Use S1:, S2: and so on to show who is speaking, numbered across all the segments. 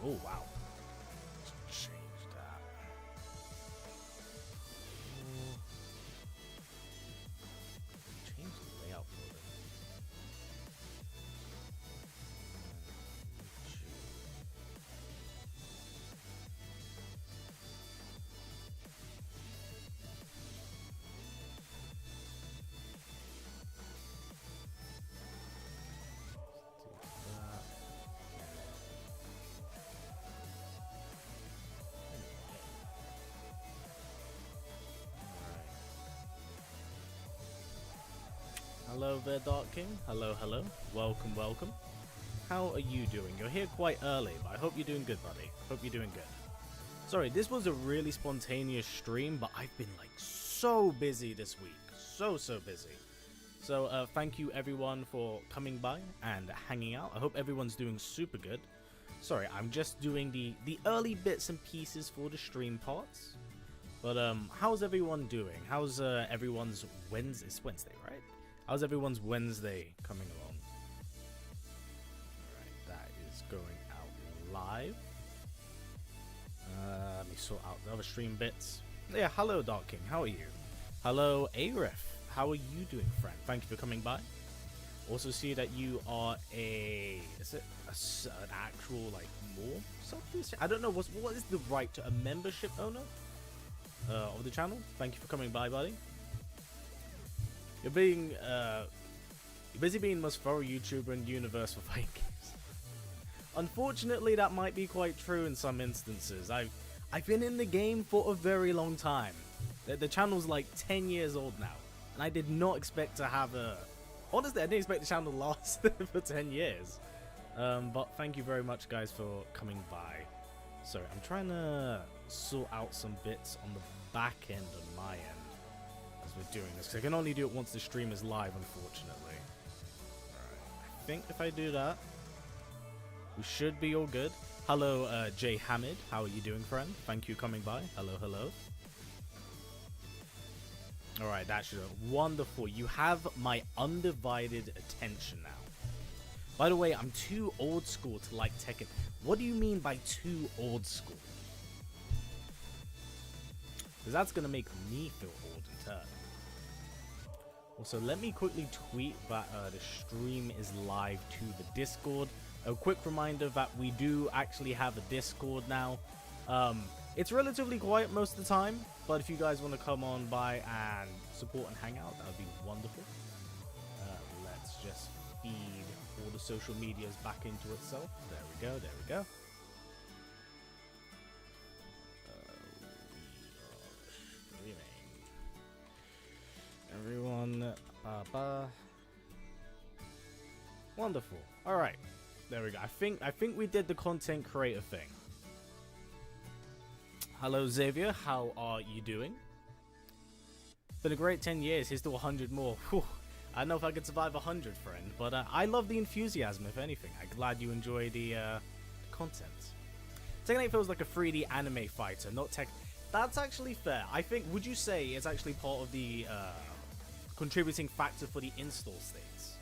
S1: Oh, wow. Let's change that. Change the layout for them. Hello there, Dark King. Hello, hello. Welcome, welcome. How are you doing? You're here quite early, but I hope you're doing good, buddy. Hope you're doing good. Sorry, this was a really spontaneous stream, but I've been like so busy this week. So busy. So thank you everyone for coming by and hanging out. I hope everyone's doing super good. Sorry, I'm just doing the early bits and pieces for the stream parts. But how's everyone doing? How's everyone's Wednesday? It's Wednesday, right? How's everyone's Wednesday coming along? Alright, that is going out live. Let me sort out the other stream bits. Yeah, hello Dark King, how are you? Hello Arif, how are you doing, friend? Thank you for coming by. Also see that you are an actual like more something? I don't know what is the right to a membership owner of the channel. Thank you for coming by, buddy. You're busy being the most thorough YouTuber in the universe for fighting games. Unfortunately, that might be quite true in some instances. I've been in the game for a very long time. The channel's like 10 years old now, and I did not expect to have a... Honestly, I didn't expect the channel to last for 10 years. But thank you very much, guys, for coming by. Sorry, I'm trying to sort out some bits on the back end of my end as we're doing this, because I can only do it once the stream is live, unfortunately. Alright, I think if I do that, we should be all good. Hello, Jay Hamid. How are you doing, friend? Thank you for coming by. Hello, hello. Alright, that should be wonderful. You have my undivided attention now. By the way, I'm too old school to like Tekken. What do you mean by too old school? Because that's going to make me feel old in turn. Also, let me quickly tweet that the stream is live to the Discord. A quick reminder that we do actually have a Discord now. It's relatively quiet most of the time, but if you guys want to come on by and support and hang out, that would be wonderful. Let's just feed all the social medias back into itself. There we go, there we go. We are streaming. Everyone, wonderful. All right, there we go. I think we did the content creator thing. Hello Xavier, how are you doing? Been a great 10 years, here's to 100 more. Whew. I don't know if I could survive 100, friend, but I love the enthusiasm, if anything. I'm glad you enjoy the content. Tekken 8 feels like a 3D anime fighter, not tech. That's actually fair. I think, would you say it's actually part of the contributing factor for the install states?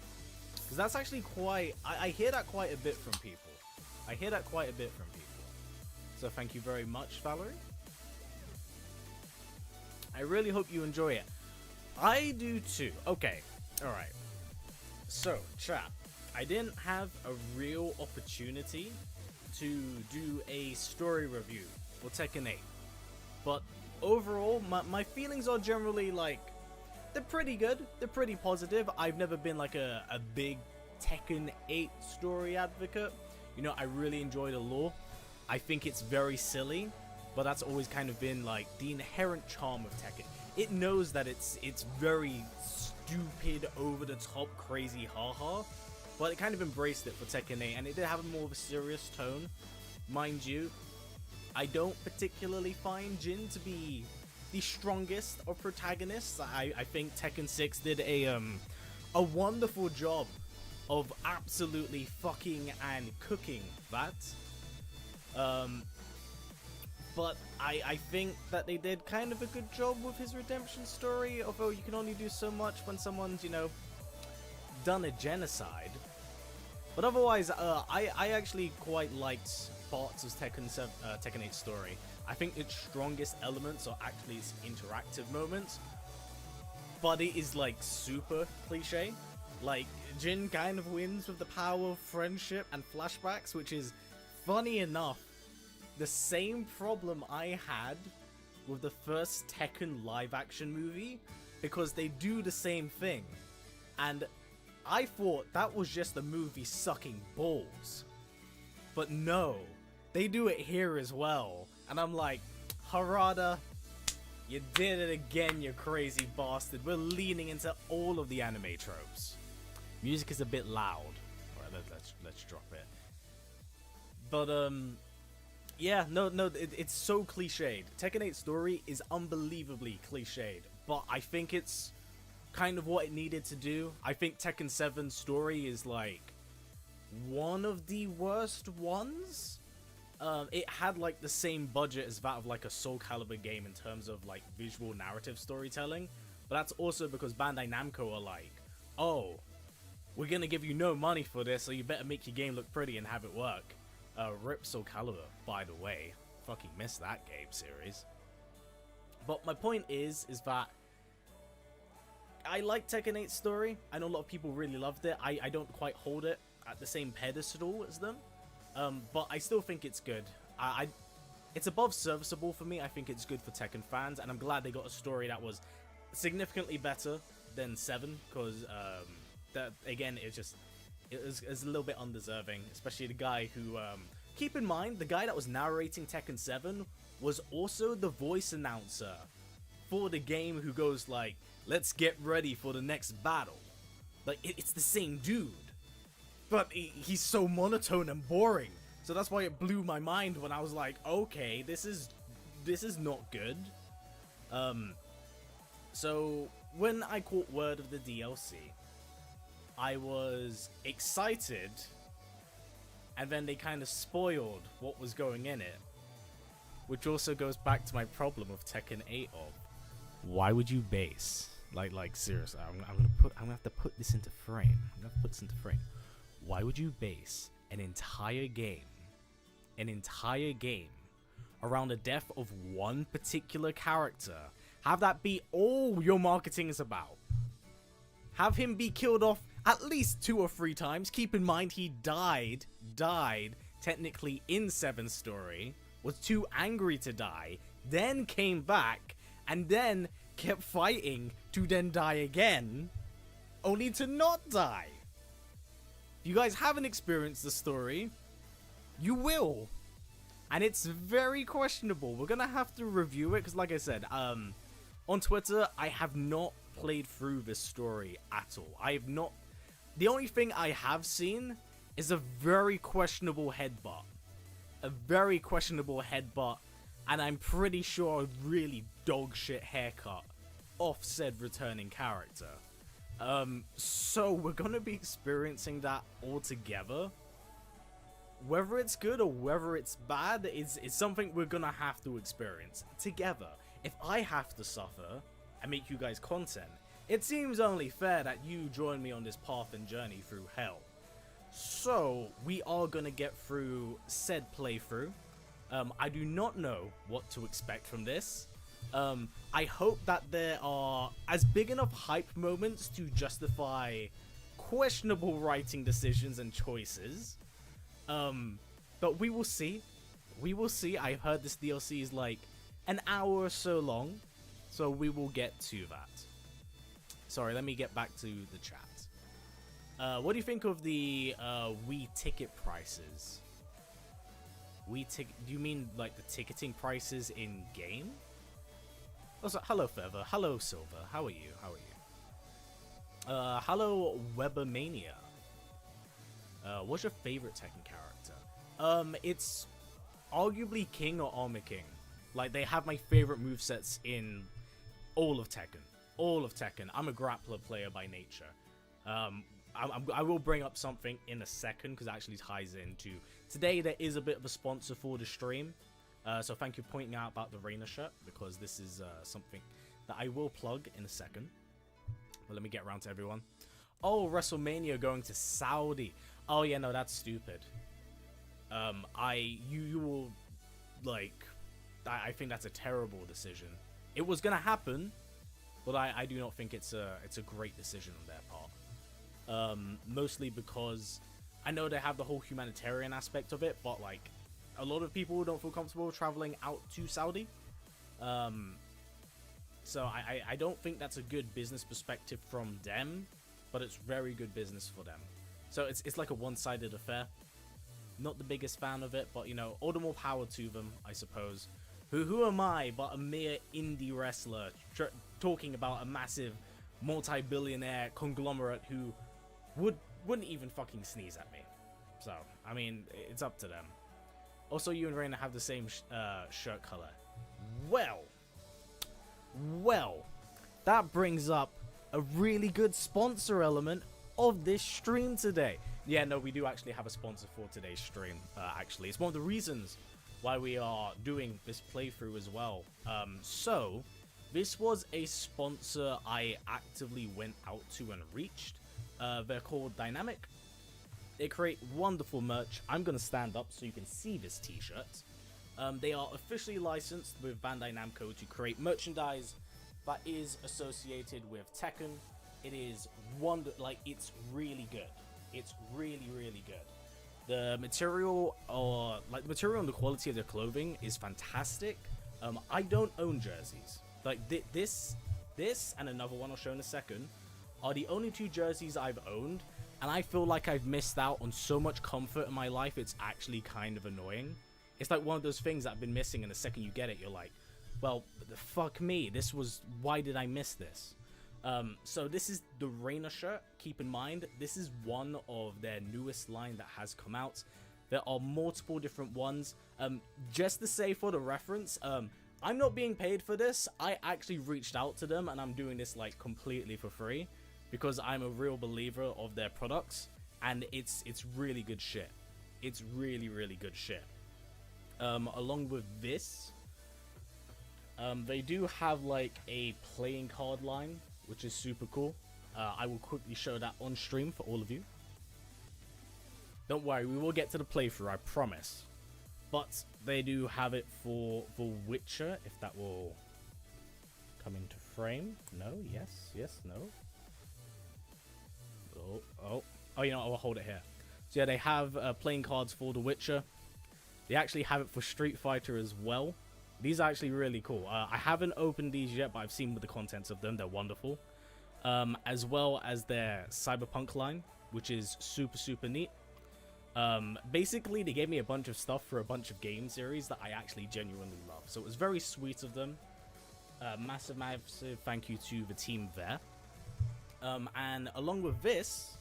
S1: Because that's actually quite... I hear that quite a bit from people. I hear that quite a bit from people. So thank you very much, Valerie. I really hope you enjoy it. I do too. Okay, alright. So, chat, I didn't have a real opportunity to do a story review for Tekken 8. But overall, my feelings are generally like, they're pretty good. They're pretty positive. I've never been like a big Tekken 8 story advocate. You know, I really enjoy the lore. I think it's very silly, but that's always kind of been like the inherent charm of Tekken. It knows that it's very stupid, over the top, crazy haha, but it kind of embraced it for Tekken 8, and it did have a more of a serious tone. Mind you, I don't particularly find Jin to be the strongest of protagonists. I think Tekken 6 did a wonderful job of absolutely fucking and cooking that. But I think that they did kind of a good job with his redemption story, although you can only do so much when someone's, you know, done a genocide. But otherwise, I actually quite liked parts of Tekken 8 story. I think its strongest elements are actually its interactive moments, but it is like super cliche. Like, Jin kind of wins with the power of friendship and flashbacks, which is, funny enough, the same problem I had with the first Tekken live-action movie, because they do the same thing. And I thought that was just the movie sucking balls. But no, they do it here as well. And I'm like, Harada, you did it again, you crazy bastard. We're leaning into all of the anime tropes. Music is a bit loud. Alright, let's drop it. But yeah, no, it's so cliched. Tekken 8 story is unbelievably cliched, but I think it's kind of what it needed to do. I think Tekken 7 story is like one of the worst ones. It had like the same budget as that of like a Soul Calibur game in terms of like visual narrative storytelling, but that's also because Bandai Namco are like, oh, we're gonna give you no money for this, so you better make your game look pretty and have it work. Rip Soul Calibur, by the way. Fucking missed that game series. But my point is that I like Tekken 8 story. I know a lot of people really loved it. I don't quite hold it at the same pedestal as them. But I still think it's good. It's above serviceable for me. I think it's good for Tekken fans, and I'm glad they got a story that was significantly better than 7, because that again, it was a little bit undeserving, especially the guy who, keep in mind, the guy that was narrating Tekken 7 was also the voice announcer for the game who goes like, let's get ready for the next battle. Like, it's the same dude, but he's so monotone and boring, so that's why it blew my mind when I was like, okay, this is not good. So when I caught word of the DLC, I was excited, and then they kind of spoiled what was going in it, which also goes back to my problem of Tekken 8 of, why would you base, like seriously, I'm gonna have to put this into frame. Why would you base an entire game around the death of one particular character? Have that be all your marketing is about? Have him be killed off at least 2 or 3 times. Keep in mind, he died technically in 7's story, was too angry to die, then came back, and then kept fighting to then die again, only to not die. If you guys haven't experienced the story, you will. And it's very questionable. We're gonna have to review it, because like I said, on Twitter, I have not played through this story at all. I have not. The only thing I have seen is a very questionable headbutt. And I'm pretty sure a really dog shit haircut off said returning character. So we're gonna be experiencing that all together. Whether it's good or whether it's bad is something we're gonna have to experience together. If I have to suffer and make you guys content, it seems only fair that you join me on this path and journey through hell. So, we are gonna get through said playthrough. I do not know what to expect from this. I hope that there are as big enough hype moments to justify questionable writing decisions and choices. But we will see. I've heard this DLC is like an hour or so long, so we will get to that. Sorry, let me get back to the chat. What do you think of the Wii ticket prices? Do you mean like the ticketing prices in game? Also, hello Feather, hello Silver, how are you? Hello Webermania. What's your favorite Tekken character? It's arguably King or Armor King. Like, they have my favorite movesets in all of Tekken. I'm a grappler player by nature. I will bring up something in a second, because it actually ties into today. There is a bit of a sponsor for the stream, so thank you for pointing out about the Reina shirt, because this is something that I will plug in a second. But let me get around to everyone. Oh, WrestleMania going to Saudi. Oh yeah, no, that's stupid. You will, like, I think that's a terrible decision. It was gonna happen, but I do not think it's a great decision on their part. Mostly because I know they have the whole humanitarian aspect of it, but like a lot of people don't feel comfortable traveling out to Saudi. So I don't think that's a good business perspective from them, but it's very good business for them. So it's like a one-sided affair. Not the biggest fan of it, but you know, all the more power to them, I suppose. Who am I but a mere indie wrestler talking about a massive multi-billionaire conglomerate who wouldn't even fucking sneeze at me. So, I mean, it's up to them. Also, you and Reina have the same shirt color. Well, that brings up a really good sponsor element of this stream today. Yeah, no, we do actually have a sponsor for today's stream, actually. It's one of the reasons why we are doing this playthrough as well. So, this was a sponsor I actively went out to and reached. They're called Dynamic. They create wonderful merch. I'm going to stand up so you can see this t-shirt. They are officially licensed with Bandai Namco to create merchandise that is associated with Tekken. It is it's really good. It's really, really good. The material the material and the quality of their clothing is fantastic. I don't own jerseys. Like this and another one I'll show in a second are the only two jerseys I've owned, and I feel like I've missed out on so much comfort in my life. It's actually kind of annoying. It's like one of those things that I've been missing, and the second you get it, you're like, well, fuck me. Why did I miss this? So this is the Reina shirt. Keep in mind, this is one of their newest line that has come out. There are multiple different ones. Just to say for the reference, I'm not being paid for this. I actually reached out to them, and I'm doing this like completely for free because I'm a real believer of their products, and it's really good shit. It's really, really good shit. Along with this, they do have like a playing card line, which is super cool. I will quickly show that on stream for all of you. Don't worry, we will get to the playthrough, I promise. But they do have it for The Witcher, if that will come into frame. No, yes, no. Oh, you know, I'll hold it here. So yeah, they have playing cards for The Witcher. They actually have it for Street Fighter as well. These are actually really cool. I haven't opened these yet, but I've seen the contents of them. They're wonderful. As well as their Cyberpunk line, which is super, super neat. Basically, they gave me a bunch of stuff for a bunch of game series that I actually genuinely love. So it was very sweet of them. Massive thank you to the team there. And along with this,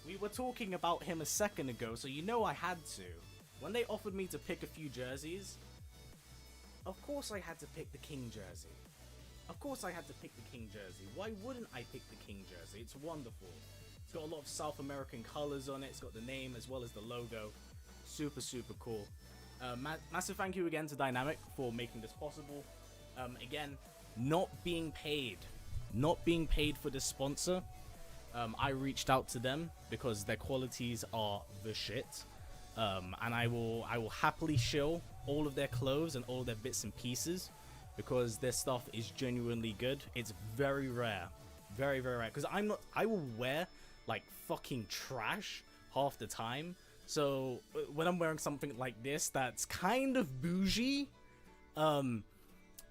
S1: we were talking about him a second ago, so you know I had to. When they offered me to pick a few jerseys, of course I had to pick the King jersey. Of course I had to pick the King jersey. Why wouldn't I pick the King jersey? It's wonderful. It's got a lot of South American colors on it. It's got the name as well as the logo. Super, super cool. Massive thank you again to Dynamic for making this possible. Again, not being paid for this sponsor. I reached out to them because their qualities are the shit. And I will happily shill all of their clothes and all their bits and pieces because their stuff is genuinely good. It's very rare. Very, very rare. Because I will wear like fucking trash half the time. So when I'm wearing something like this that's kind of bougie,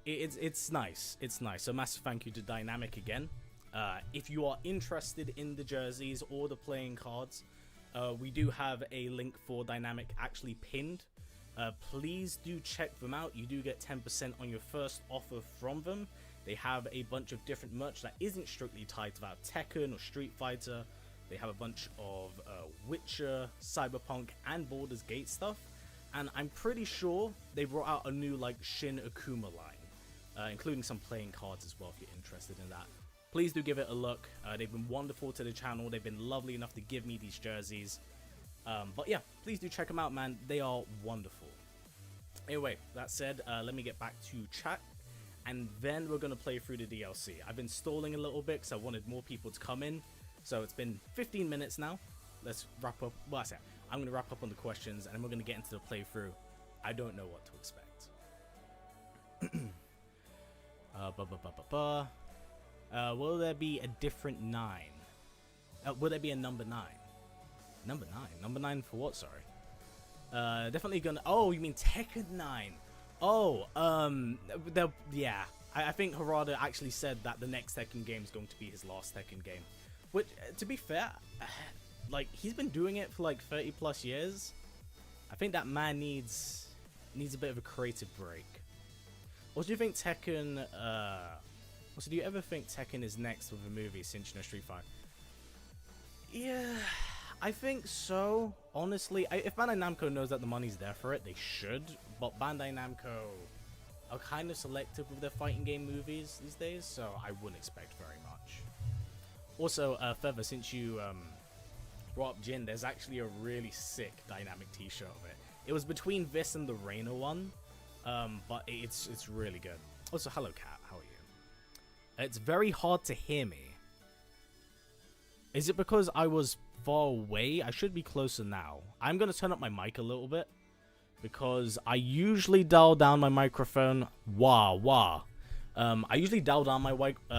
S1: it's nice. It's nice. So massive thank you to Dynamic again. If you are interested in the jerseys or the playing cards, we do have a link for Dynamic actually pinned. Please do check them out. You do get 10% on your first offer from them. They have a bunch of different merch that isn't strictly tied to that Tekken or Street Fighter. They have a bunch of Witcher, Cyberpunk, and Baldur's Gate stuff. And I'm pretty sure they brought out a new like Shin Akuma line, including some playing cards as well if you're interested in that. Please do give it a look. They've been wonderful to the channel. They've been lovely enough to give me these jerseys. But yeah, please do check them out, man. They are wonderful. Anyway, that said, let me get back to chat. And then we're going to play through the DLC. I've been stalling a little bit because I wanted more people to come in. So it's been 15 minutes now. Let's wrap up. Well, I'm gonna wrap up on the questions, and then we're gonna get into the playthrough. I don't know what to expect. Will there be a different 9? Will there be a number 9? Number 9? Number 9 for what, sorry? Definitely gonna... Oh, you mean Tekken 9? Oh, yeah. I think Harada actually said that the next Tekken game is going to be his last Tekken game. Which, to be fair, like, he's been doing it for like 30 plus years. I think that man needs a bit of a creative break. Or do you think Tekken, also, do you ever think Tekken is next with a movie since, you know, Street Fighter? Yeah, I think so. Honestly, if Bandai Namco knows that the money's there for it, they should. But Bandai Namco are kind of selective with their fighting game movies these days, so I wouldn't expect very much. Also, Feather, since you brought up Jin, there's actually a really sick dynamic t-shirt of it. It was between this and the Reina one, but it's really good. Also, hello Cat, how are you? It's very hard to hear me. Is it because I was far away? I should be closer now. I'm going to turn up my mic a little bit, because I usually dial down my microphone. I usually dial down my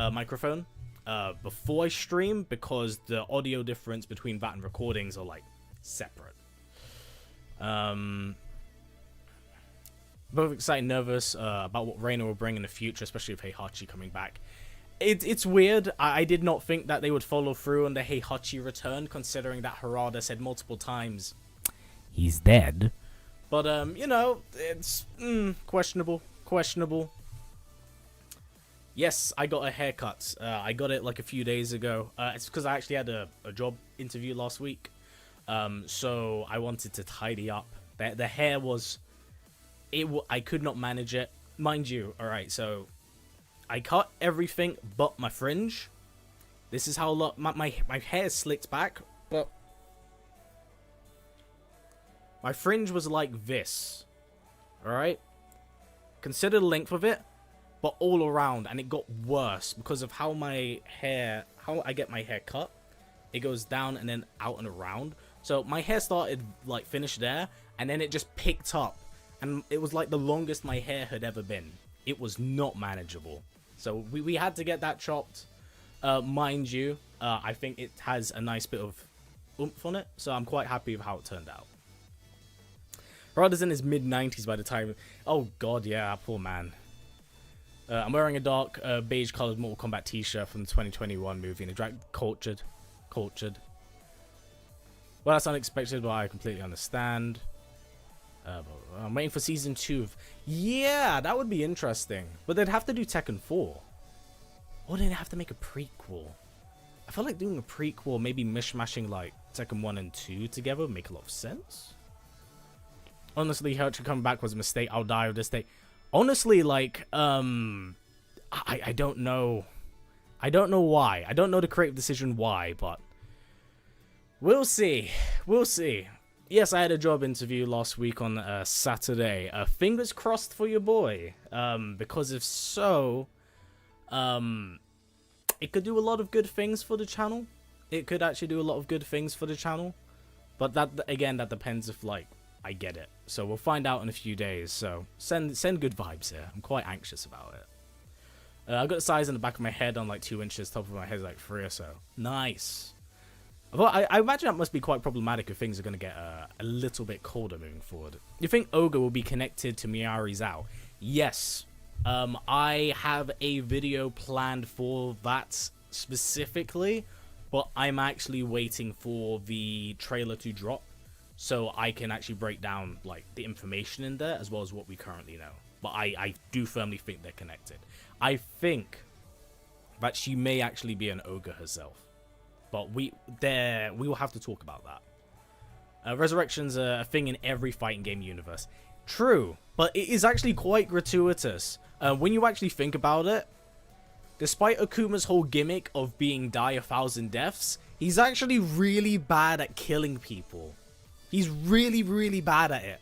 S1: microphone before I stream, because the audio difference between that and recordings are like separate. Both excited and nervous about what Reina will bring in the future, especially with Heihachi coming back. It's weird. I did not think that they would follow through on the Heihachi return, considering that Harada said multiple times he's dead. But you know, it's questionable. Yes, I got a haircut. I got it like a few days ago. It's because I actually had a job interview last week. So I wanted to tidy up. The hair was... I could not manage it. Mind you, alright, so... I cut everything but my fringe. This is how my hair is slicked back, but... My fringe was like this. Alright? Consider the length of it, but all around, and it got worse because of how I get my hair cut. It goes down and then out and around. So my hair started like finished there, and then it just picked up, and it was like the longest my hair had ever been. It was not manageable. So we had to get that chopped. Mind you, I think it has a nice bit of oomph on it, so I'm quite happy with how it turned out. Harada's in his mid-90s by the time... Oh god, yeah, poor man. I'm wearing a dark beige colored Mortal Kombat t-shirt from the 2021 movie, and it cultured. Well, that's unexpected, but I completely understand. I'm waiting for season 2 of... Yeah, that would be interesting. But they'd have to do Tekken 4. Or they'd have to make a prequel. I feel like doing a prequel, maybe mishmashing like Tekken 1 and 2 together would make a lot of sense. Honestly, Heihachi coming back was a mistake. I'll die with this day. Honestly, like, I don't know. I don't know why. I don't know the creative decision why, but... We'll see. We'll see. Yes, I had a job interview last week on Saturday. Fingers crossed for your boy. Because if so, it could do a lot of good things for the channel. It could actually do a lot of good things for the channel. But that, again, that depends if, like, I get it. So we'll find out in a few days. So send good vibes here. I'm quite anxious about it. I've got the size on the back of my head on like 2 inches. Top of my head is like 3 or so. Nice. Well, I imagine that must be quite problematic if things are going to get a little bit colder moving forward. You think Ogre will be connected to Miyari Zhao? Yes. I have a video planned for that specifically, but I'm actually waiting for the trailer to drop so I can actually break down like the information in there as well as what we currently know. But I do firmly think they're connected. I think that she may actually be an ogre herself. But we will have to talk about that. Resurrection's a thing in every fighting game universe. True, but it is actually quite gratuitous. When you actually think about it, despite Akuma's whole gimmick of being die 1,000 deaths, he's actually really bad at killing people. He's really, really bad at it.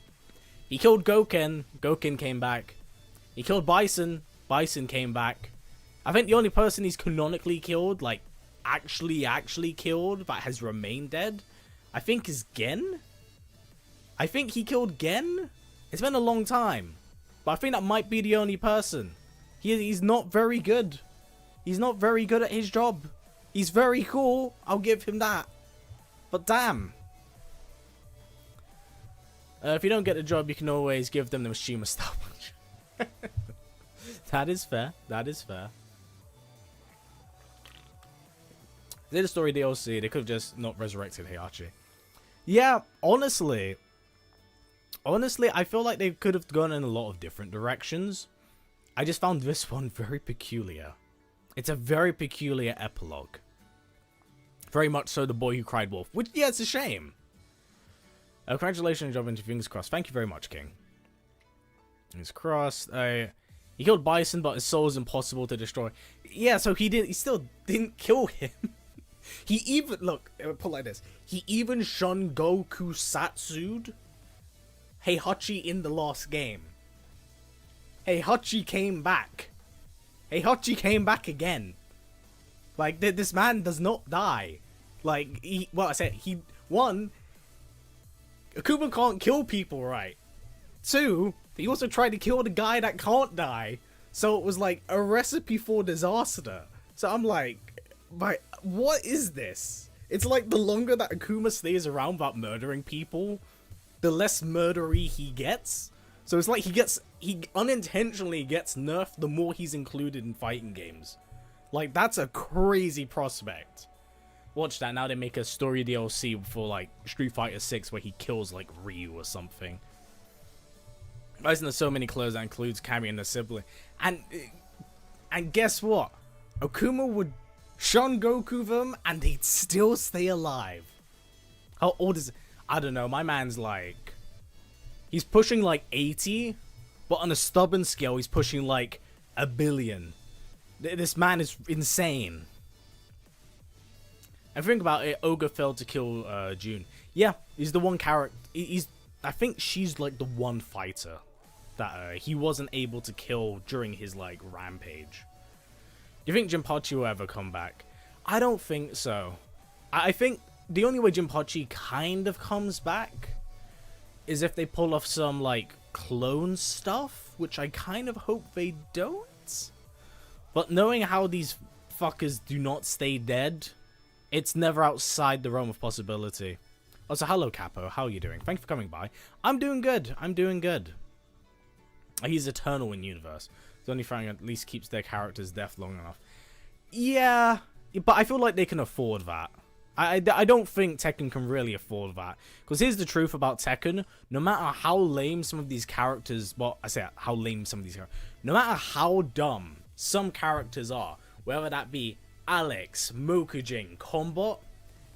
S1: He killed Goken. Goken came back. He killed Bison. Bison came back. I think the only person he's canonically killed, like, actually killed, that has remained dead, I think is Gen? I think he killed Gen? It's been a long time. But I think that might be the only person. He's not very good. He's not very good at his job. He's very cool. I'll give him that. But damn. If you don't get the job, you can always give them the Mishima Star Punch. That is fair. That is fair. They did a story DLC. They could have just not resurrected Heihachi. Yeah, honestly, I feel like they could have gone in a lot of different directions. I just found this one very peculiar. It's a very peculiar epilogue. Very much so the boy who cried wolf. Which, yeah, it's a shame. Congratulations, job into fingers crossed. Thank you very much, King. Fingers crossed. He killed Bison, but his soul is impossible to destroy. Yeah, so he still didn't kill him. He even, look, put it like this. He even Shun Goku Satsu'd Heihachi in the last game. Heihachi came back. Heihachi came back again. Like, this man does not die. Like, one, Akuma can't kill people right. Two, he also tried to kill the guy that can't die. So it was like a recipe for disaster. So I'm like, what is this? It's like the longer that Akuma stays around without murdering people, the less murdery he gets. So it's like he unintentionally gets nerfed the more he's included in fighting games. Like, that's a crazy prospect. Watch that, now they make a story DLC for like Street Fighter 6 where he kills like Ryu or something. Why isn't there so many clothes that includes carrying a sibling? And guess what? Akuma would Shun Goku them and he'd still stay alive. How old is it? I don't know, my man's like, he's pushing like 80, but on a stubborn scale he's pushing like 1 billion. This man is insane. And think about it, Ogre failed to kill June. Yeah, he's the one character. I think she's like the one fighter that he wasn't able to kill during his like rampage. Do you think Jinpachi will ever come back? I don't think so. I think the only way Jinpachi kind of comes back is if they pull off some like clone stuff, which I kind of hope they don't. But knowing how these fuckers do not stay dead, it's never outside the realm of possibility. Also, hello Capo, how are you doing? Thank you for coming by. I'm doing good. I'm doing good. He's eternal in universe. The only thing at least keeps their characters deaf long enough. Yeah, but I feel like they can afford that. I don't think Tekken can really afford that. Because here's the truth about Tekken. No matter how lame some of these characters... Well, I say how lame some of these characters... No matter how dumb some characters are, whether that be Alex, Mokujin, Combat,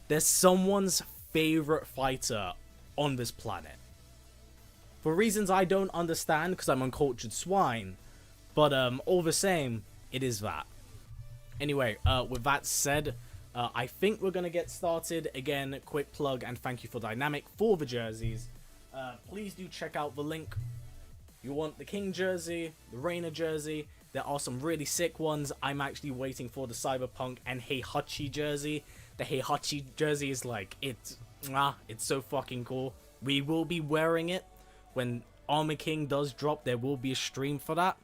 S1: there's someone's favorite fighter on this planet. For reasons I don't understand, because I'm uncultured swine. But all the same, it is that. Anyway, with that said... I think we're going to get started. Again, quick plug and thank you for Dynamic for the jerseys. Please do check out the link. You want the King jersey, the Reina jersey. There are some really sick ones. I'm actually waiting for the Cyberpunk and Heihachi jersey. The Heihachi jersey is like, it's so fucking cool. We will be wearing it. When Armor King does drop, there will be a stream for that.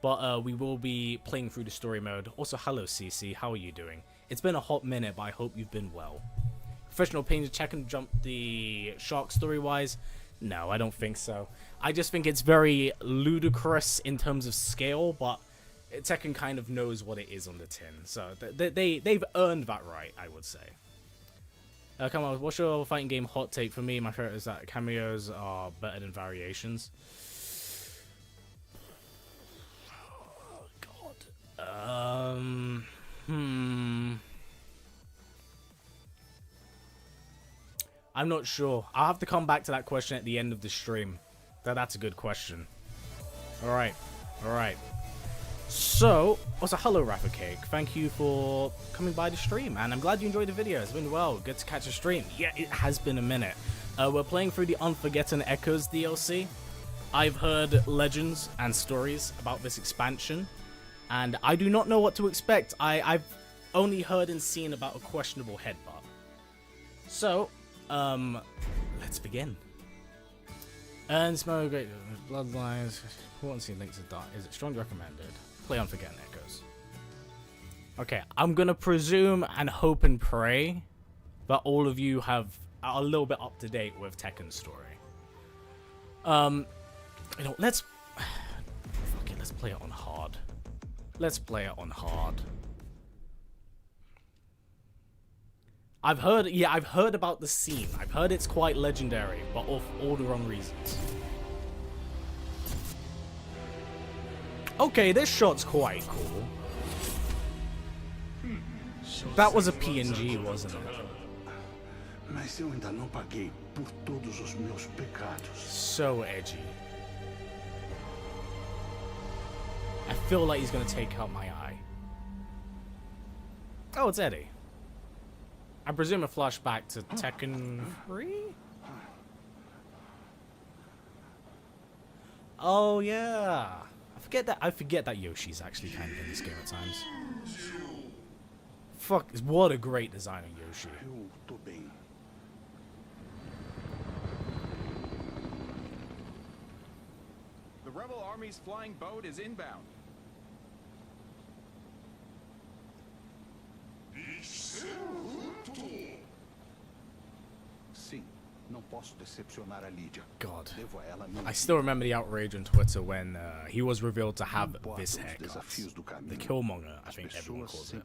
S1: But we will be playing through the story mode. Also, hello CC, how are you doing? It's been a hot minute, but I hope you've been well. Professional opinion, Tekken jump the shark story-wise? No, I don't think so. I just think it's very ludicrous in terms of scale, but Tekken kind of knows what it is on the tin. So they've earned that right, I would say. Come on, what's your fighting game hot take? For me, my favorite is that cameos are better than variations. Oh, God. I'm not sure. I'll have to come back to that question at the end of the stream. That's a good question. Alright. So, also hello Rapper Cake. Thank you for coming by the stream, and I'm glad you enjoyed the video. It's been well. Good to catch a stream. Yeah, it has been a minute. We're playing through the Unforgotten Echoes DLC. I've heard legends and stories about this expansion, and I do not know what to expect. I've only heard and seen about a questionable headbutt. So, let's begin. Earn smoke, great bloodlines. Potency links to dark. Is it strongly recommended? Play Unforgotten Echoes. Okay, I'm gonna presume and hope and pray that all of you are a little bit up to date with Tekken's story. You know, let's play it on hard. Let's play it on hard. I've heard about the scene. I've heard it's quite legendary, but for all the wrong reasons. Okay, this shot's quite cool. That was a PNG, wasn't it? So edgy. I feel like he's gonna take out my eye. Oh, it's Eddie. I presume a flashback to Tekken 3? Oh yeah. I forget that Yoshi's actually kind of in this game at times. Fuck, what a great design of Yoshi.
S2: The Rebel Army's flying boat is inbound.
S1: God, I still remember the outrage on Twitter when he was revealed to have this haircut. The Killmonger, I think everyone calls it.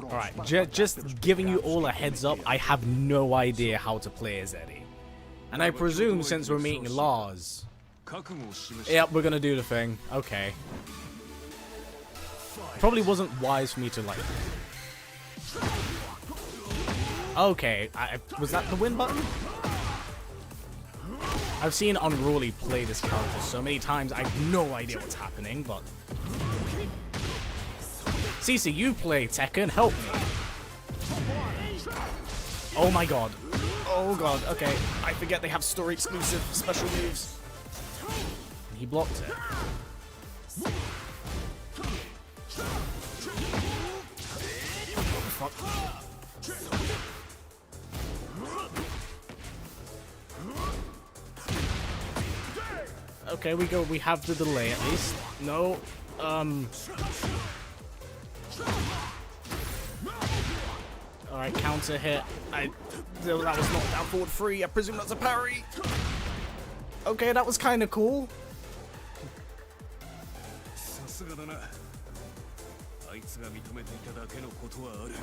S1: Alright, just giving you all a heads up, I have no idea how to play as Eddie. And I presume since we're meeting Lars... Yep, we're gonna do the thing. Okay. Probably wasn't wise for me to like... Okay, was that the win button? I've seen Unruly play this character so many times, I have no idea what's happening, but... Cece, you play Tekken, help me. Oh my god. Oh god, okay. I forget they have story exclusive special moves. He blocked it. Fuck. Okay, we have the delay at least. No, Alright, counter hit. That was not down forward 3. I presume that's a parry. Okay, that was kind of cool.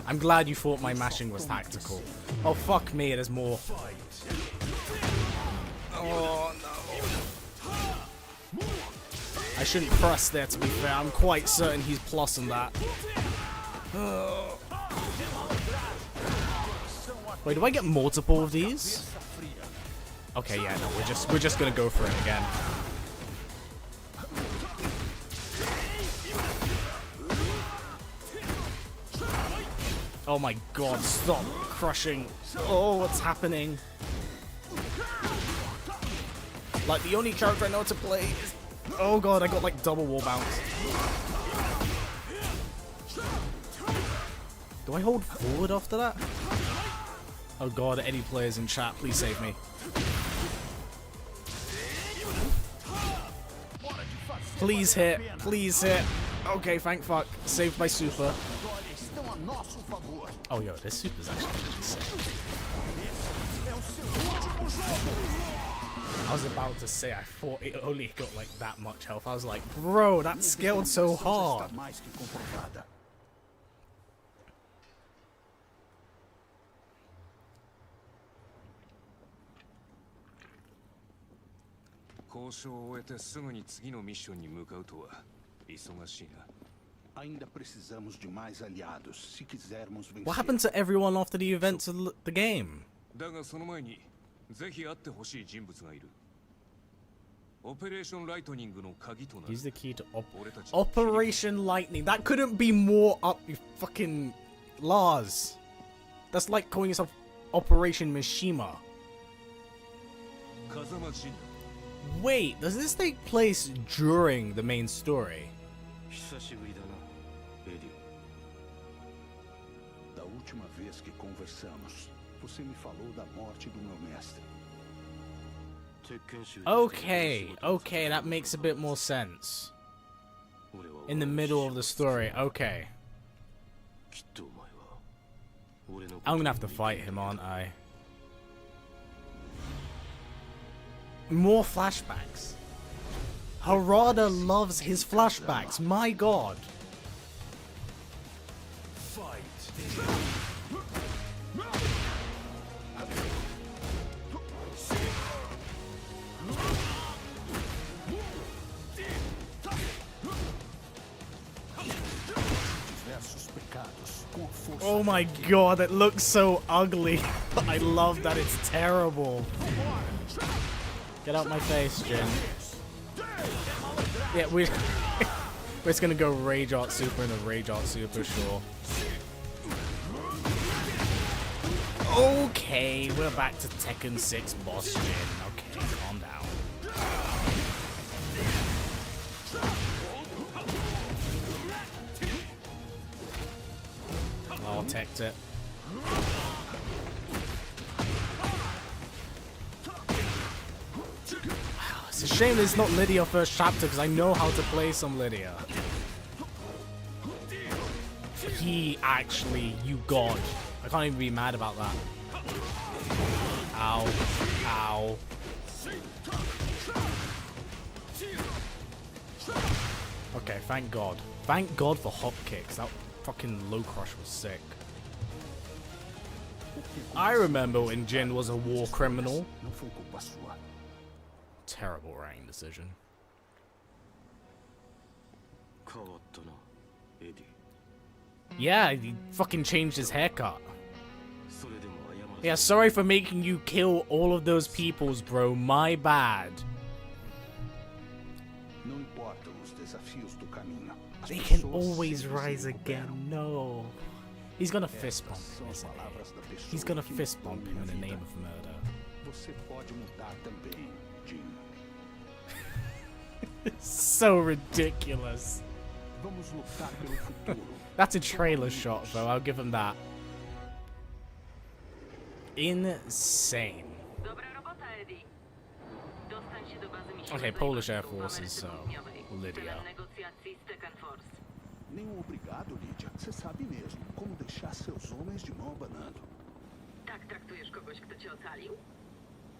S1: I'm glad you thought my mashing was tactical. Oh, fuck me, there's more. Oh, no. I shouldn't press there, to be fair. I'm quite certain he's plussing that. Wait, do I get multiple of these? Okay, yeah, no, we're just gonna go for it again. Oh my god, stop crushing. Oh, what's happening? Like, the only character I know to play is... Oh god, I got like double wall bounce. Do I hold forward after that? Oh god, any players in chat, please save me. Please hit, please hit. Okay, thank fuck. Saved by super. Oh yo, this super's actually insane. I was about to say, I thought it only got like that much health. I was like, bro, that scaled so hard. What happened to everyone after the events of the game? Use the key to Operation Lightning. That couldn't be more up, you fucking Lars. That's like calling yourself Operation Mishima. Wait, does this take place during the main story?
S3: Da última vez que conversamos, você me falou da morte do meu mestre.
S1: Okay, okay, that makes a bit more sense. In the middle of the story, okay. I'm gonna have to fight him, aren't I? More flashbacks. Harada loves his flashbacks, my god. Oh my god, it looks so ugly. I love that it's terrible. Get out my face, Jin. Yeah, we're just gonna go Rage Art Super and a Rage Art Super, sure. Okay, we're back to Tekken 6 boss Jin. Okay, calm down. I'll teched it. It's a shame it's not Lidia first chapter because I know how to play some Lidia. He actually, you god. I can't even be mad about that. Ow. Ow. Okay, thank god. Thank god for hop kicks. That fucking low crush was sick. I remember when Jin was a war criminal. Terrible writing decision. Yeah, he fucking changed his haircut. Yeah, sorry for making you kill all of those peoples, bro. My bad. They can always rise again. No. He's gonna fist bump him, isn't he? He's gonna fist bump him in the name of murder. So ridiculous. That's a trailer shot, though. I'll give him that. Insane. Okay, Polish Air Forces, so Lidia.
S3: Nenhum obrigado, Lidia. Você sabe mesmo como deixar seus homens de mão abanando.
S4: Tak traktujesz kogoś, kto cię ocalił?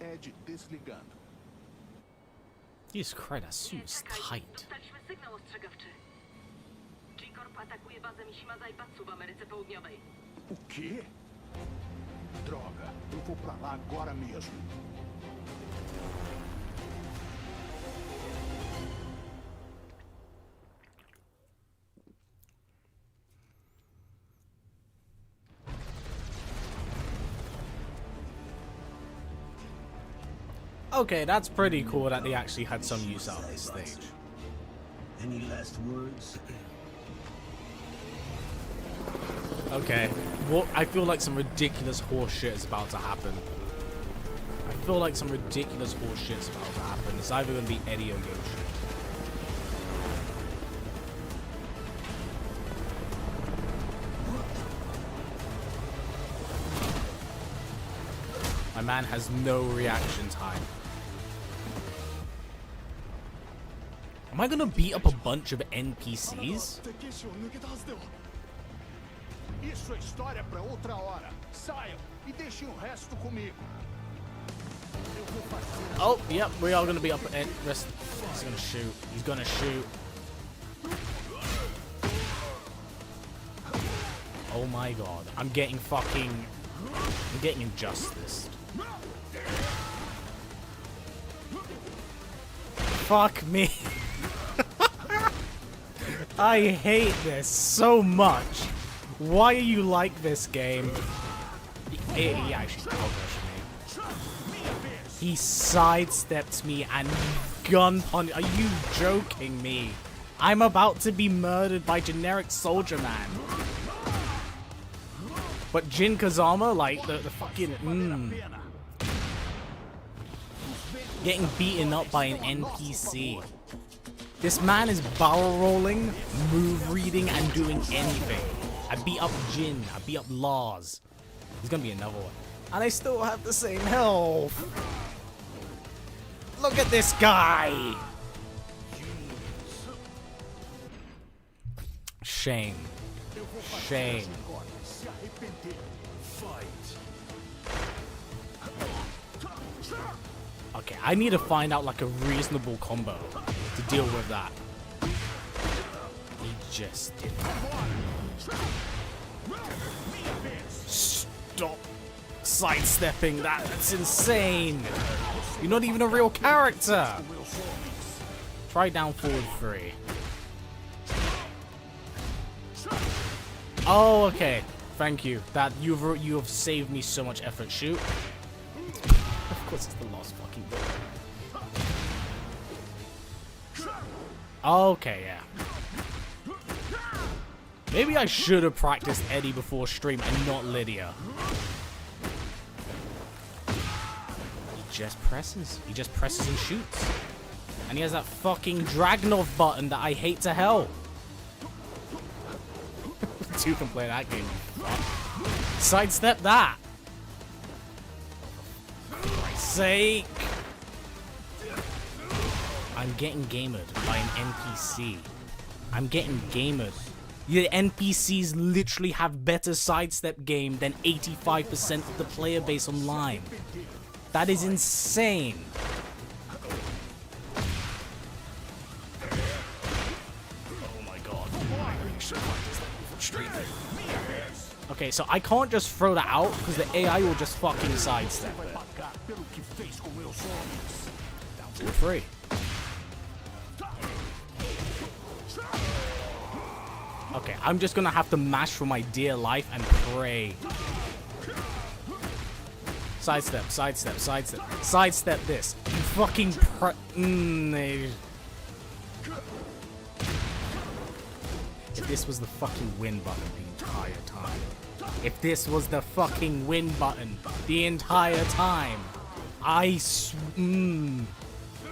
S3: Ed desligando.
S1: Jesus Christ, that suit's tight.
S4: Dostaliśmy sygnał ostrzegawczy. G-Corp atakuje bazę Mishima Zaibatsu w Ameryce Południowej.
S3: O quê? Droga, eu vou pra lá agora mesmo.
S1: Okay, that's pretty cool that they actually had some use out of this stage.
S3: Any last words?
S1: Okay, what? I feel like some ridiculous horse shit is about to happen. I feel like some ridiculous horse shit is about to happen. It's either gonna be Eddie or Yoshi. My man has no reaction time. Am I gonna beat up a bunch of NPCs?
S3: Isso é história para outra hora. Saiam e deixem o resto comigo.
S1: Oh, yep, we are gonna be up at rest. He's gonna shoot. He's gonna shoot. Oh my god. I'm getting injustice. Fuck me. I hate this so much. Why are you like this game? He actually outrushing me. He sidestepped me and gun punched. Are you joking me? I'm about to be murdered by generic soldier man. But Jin Kazama, like the fucking getting beaten up by an NPC. This man is barrel rolling, move reading, and doing anything. I beat up Jin, I beat up Lars. There's gonna be another one. And I still have the same health. Look at this guy. Shame. Shame. Okay, I need to find out like a reasonable combo to deal with that. He just did it. Stop sidestepping that. That's insane. You're not even a real character. Try down forward 3. Oh, okay. Thank you. That you have saved me so much effort. Shoot. Of course, it's the last fucking ball. Okay, yeah. Maybe I should have practiced Eddie before stream and not Lydia. He just presses. He just presses and shoots. And he has that fucking Dragunov button that I hate to hell. Two can play that game. Sidestep that. For Christ's sake. I'm getting gamered by an NPC. I'm getting gamered. The NPCs literally have better sidestep game than 85% of the player base online. That is insane. Oh my god. Okay, so I can't just throw that out because the AI will just fucking sidestep it. Down to 3. Okay, I'm just gonna have to mash for my dear life and pray. Sidestep, sidestep, sidestep. Sidestep this. You fucking If this was the fucking win button the entire time. If this was the fucking win button the entire time.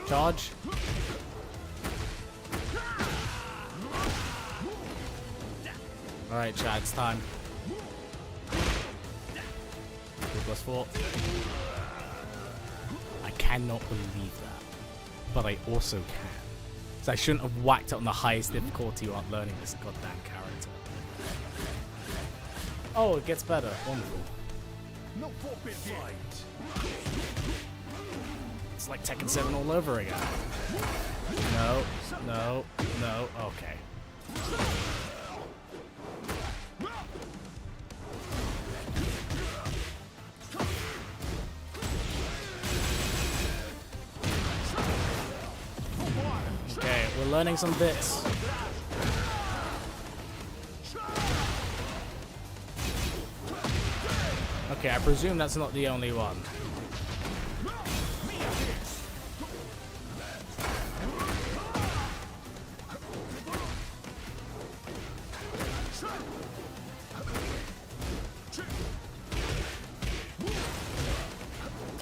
S1: Charge. Alright, chat, it's time. 3+4. I cannot believe that. But I also can. So I shouldn't have whacked it on the highest difficulty while learning this goddamn character. Oh, it gets better. Wonderful. It's like Tekken 7 all over again. No, no, no. Okay. Okay, we're learning some bits. Okay, I presume that's not the only one.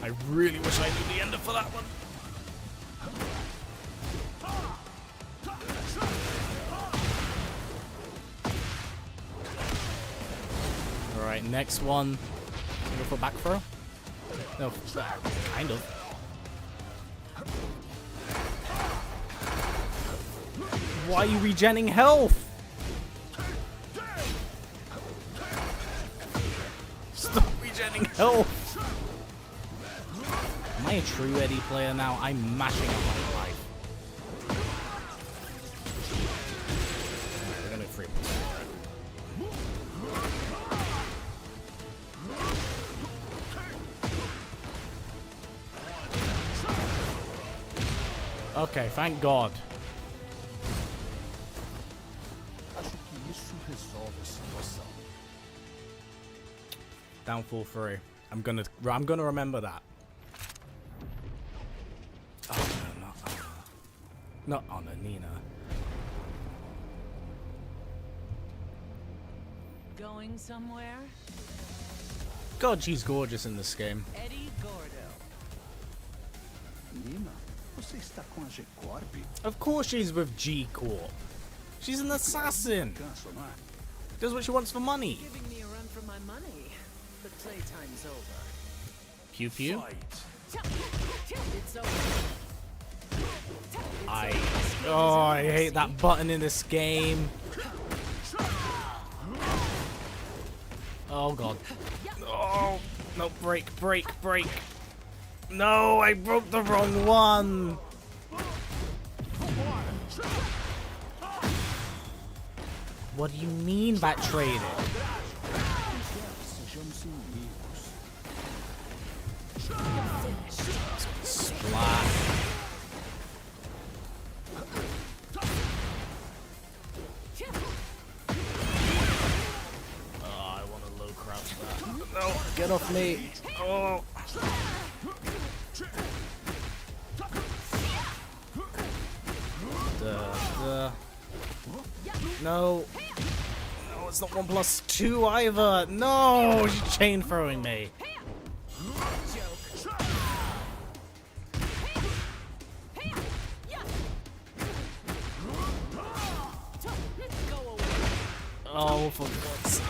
S1: I really wish I knew the ender for that one. Alright, next one. Go for back throw? No, kind of. Why are you regenning health? Stop regenning health! Am I a true Eddie player now? I'm mashing up my life. We're gonna free. Okay, thank God. Downfall 3. I'm gonna remember that. Oh no, not Anna, Nina.
S5: Going somewhere?
S1: God, she's gorgeous in this game.
S5: Eddie Gordo.
S3: Menina, você está com a G-Corp?
S1: Of course she's with G-Corp. She's an assassin.
S3: Canso, não é?
S1: Does what she wants for money.
S5: Giving me a run for my money. The playtime's over.
S1: Pew pew.
S5: It's over.
S1: I hate that button in this game. Oh god. Oh no, break. No, I broke the wrong one. What do you mean by traded?
S3: Sejamos inimigos.
S1: Splat. Oh, I want to low crouch that. No, get off me. Oh. No. No, it's not 1+2 either. No, she's chain throwing me. Oh, for God's sake.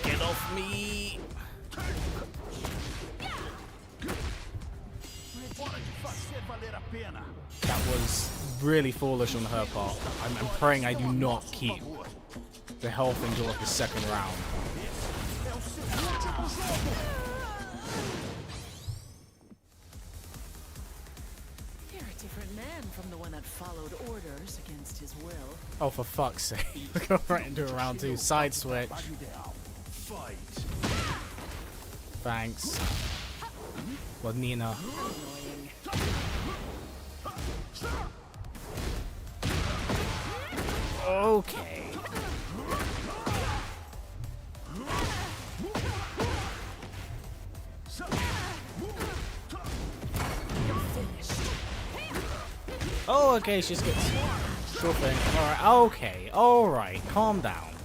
S1: Get off me. That was really foolish on her part. I'm praying I do not keep the health until like the second round.
S5: You're a different man from the one that followed orders against his will.
S1: Oh, for fuck's sake. Go right into a round 2. Side switch. Thanks. Well, Nina.
S5: Annoying.
S1: Okay. Oh, okay, she's good. Sure thing. Alright, okay. Alright, calm down.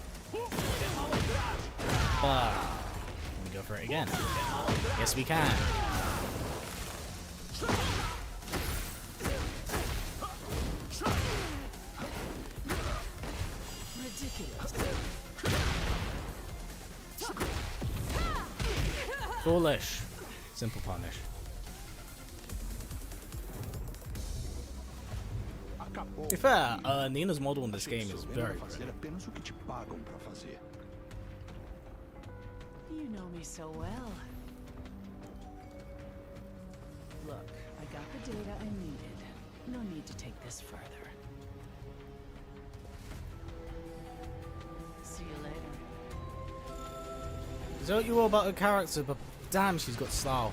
S1: Can we go for it again? Yes, we can.
S5: Ridiculous.
S1: Foolish. Simple punish. To be fair, Nina's model in this game is very good.
S3: Fazer apenas o que te pagam para fazer.
S5: You know me so well. Look, I got the data I needed. No need to take this further. See you later.
S1: Is that what you all about her character? But damn, she's got style.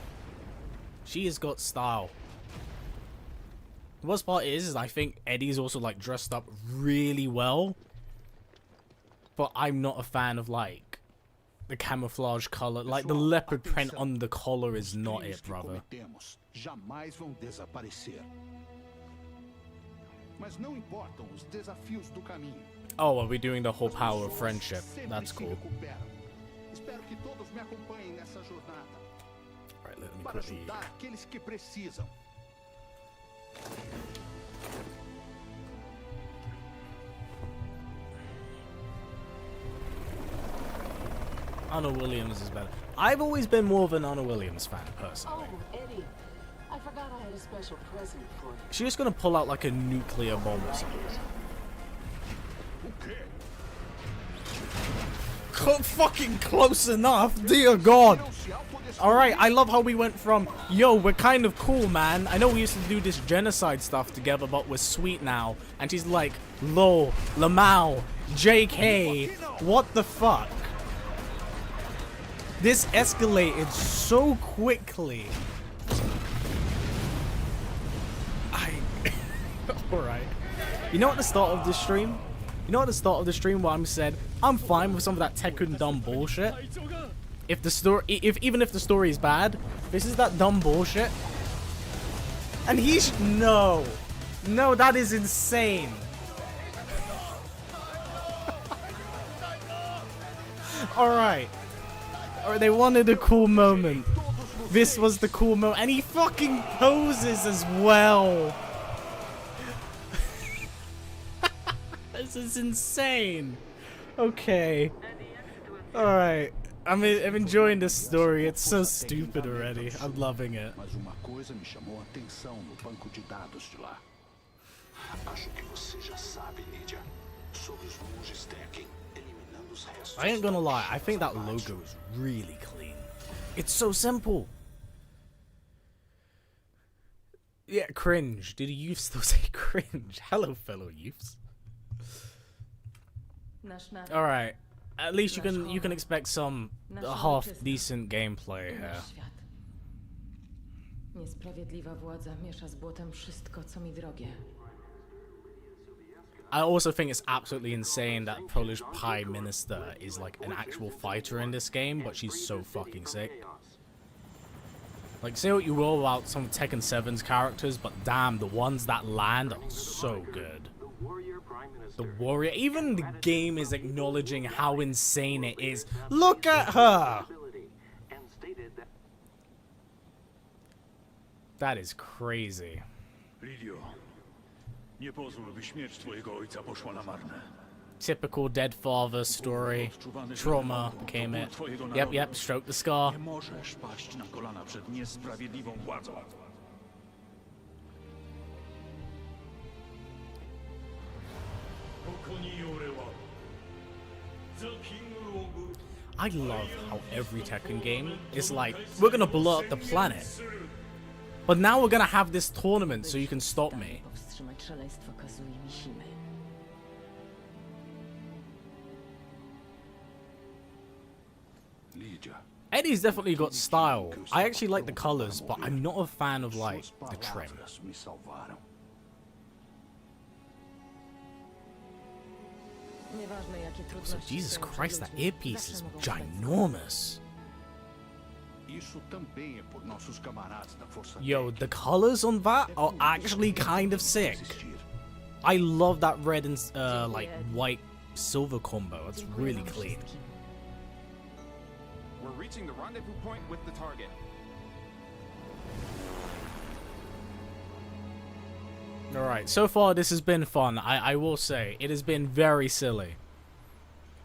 S1: She has got style. The worst part is I think Eddie's also like dressed up really well. But I'm not a fan of like the camouflage color. Like the leopard print on the collar is not it, brother.
S3: Jamais vão desaparecer. Mas não importam os desafios do caminho.
S1: Oh, are we doing the whole power of friendship? That's cool.
S3: Espero que todos me acompanhem nessa jornada.
S1: Right, let me
S3: Para
S1: quickly.
S3: ajudar aqueles que precisam.
S1: Anna Williams is better. I've always been more of an Anna Williams fan, personally.
S6: Oh, Eddie. I forgot I had a special present for you.
S1: She's just gonna pull out like a nuclear bomb or something. Fucking close enough, dear God. Alright, I love how we went from, yo, we're kind of cool, man. I know we used to do this genocide stuff together, but we're sweet now. And she's like, lol, Lamau, JK, what the fuck? This escalated so quickly. Alright. You know at the start of this stream? You know at the start of the stream where I'm said, I'm fine with some of that Tekken dumb bullshit. If the story, even if the story is bad, this is that dumb bullshit. And he's, no, that is insane. Alright, they wanted a cool moment. This was the cool moment, and he fucking poses as well. This is insane. Okay. Alright. I'm enjoying this story. It's so stupid already. I'm loving it.
S3: Mas uma coisa me chamou a atenção no banco de dados de lá. Acho que você já sabe, Lidia, sobre os monges Tekken eliminando os restos.
S1: I ain't gonna lie, I think that logo is really clean. It's so simple. Yeah, cringe. Did a youth still say cringe? Hello, fellow youths. Alright. At least you can expect some half decent gameplay here.
S6: Niesprawiedliwa władza miesza z błotem wszystko, co mi drogie.
S1: I also think it's absolutely insane that Polish Prime Minister is like an actual fighter in this game, but she's so fucking sick. Like, say what you will about some of Tekken 7's characters, but damn, the ones that land are so good. The warrior, even the game is acknowledging how insane it is. Look at her! That is crazy.
S7: Lidio, nie pozwól, by śmierć twojego ojca poszła na marne.
S1: Typical dead father story. Trauma became it. Yep, stroke the scar.
S7: Nie możesz paść na kolana przed niesprawiedliwą władzą.
S1: I love how every Tekken game is like, we're gonna blow up the planet. But now we're gonna have this tournament so you can stop me.
S6: Powstrzymać szaleństwo Kazui Mishimy.
S3: Lidia.
S1: Eddie's definitely got style. I actually like the colors, but I'm not a fan of like the trim.
S3: Palavras me salvaram.
S6: Nieważne, jakie
S1: So
S6: trudności
S1: Jesus
S6: stoją
S1: Christ,
S6: przed
S1: that
S6: ludźmi,
S1: earpiece is
S6: zawsze mogą znaleźć
S1: ginormous.
S3: Isso também é por nossos camaradas da Força
S1: Yo, the colors on that are actually kind of sick. I love that red and like white silver combo. It's
S6: Dziękuję
S1: really
S6: wam
S1: clean.
S6: wszystkim.
S2: We're reaching the rendezvous point with the target.
S1: Alright, so far this has been fun. I will say, it has been very silly.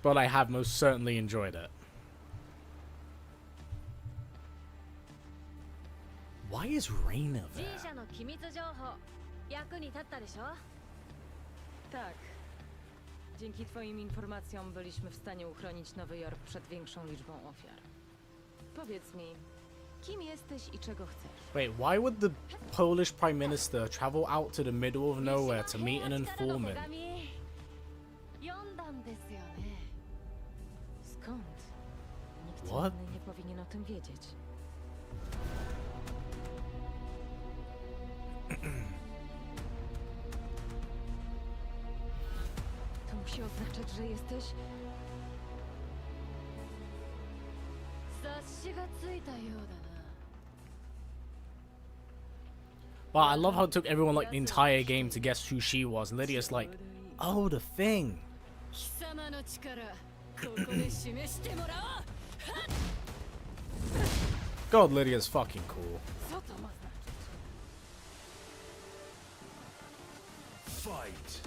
S1: But I have most certainly enjoyed it. Why is Reina there?
S8: G 社の機密情報役に立ったでしょ
S6: Tak. Dzięki twoim informacjom byliśmy w stanie uchronić Nowy Jork przed większą liczbą ofiar. Powiedz mi, kim jesteś i czego chcesz?
S1: Wait, why would the Polish Prime Minister travel out to the middle of nowhere to meet an informant?
S8: 読んだんですよね
S6: Skąd? Nikt
S1: What?
S6: inny nie powinien o tym wiedzieć. To musi oznaczać, że jesteś...
S8: 察しがついたようだな
S1: Wow, I love how it took everyone like the entire game to guess who she was. And Lydia's like, oh, the thing.
S8: 貴様の力ここで示してもらおう
S1: God, Lydia's fucking cool.
S8: 外も
S7: Fight!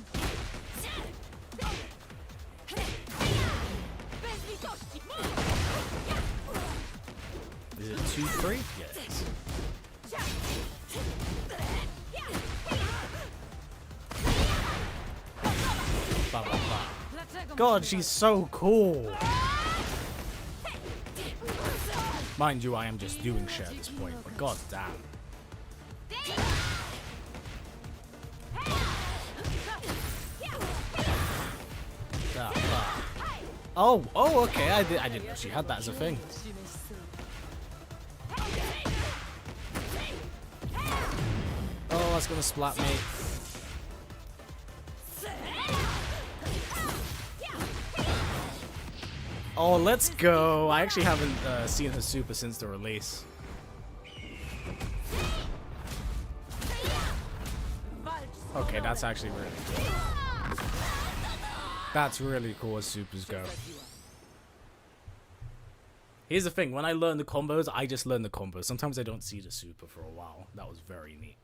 S1: Is it 2-3? Yes. Blah, blah, blah. God, she's so cool. Mind you, I am just doing shit at this point, but god damn. Oh, okay. I didn't know she had that as a thing. Oh, that's gonna splat me. Oh, let's go. I actually haven't seen her super since the release. Okay, that's actually really cool. That's really cool as supers go. Here's the thing, when I learn the combos, I just learn the combos. Sometimes I don't see the super for a while. That was very neat.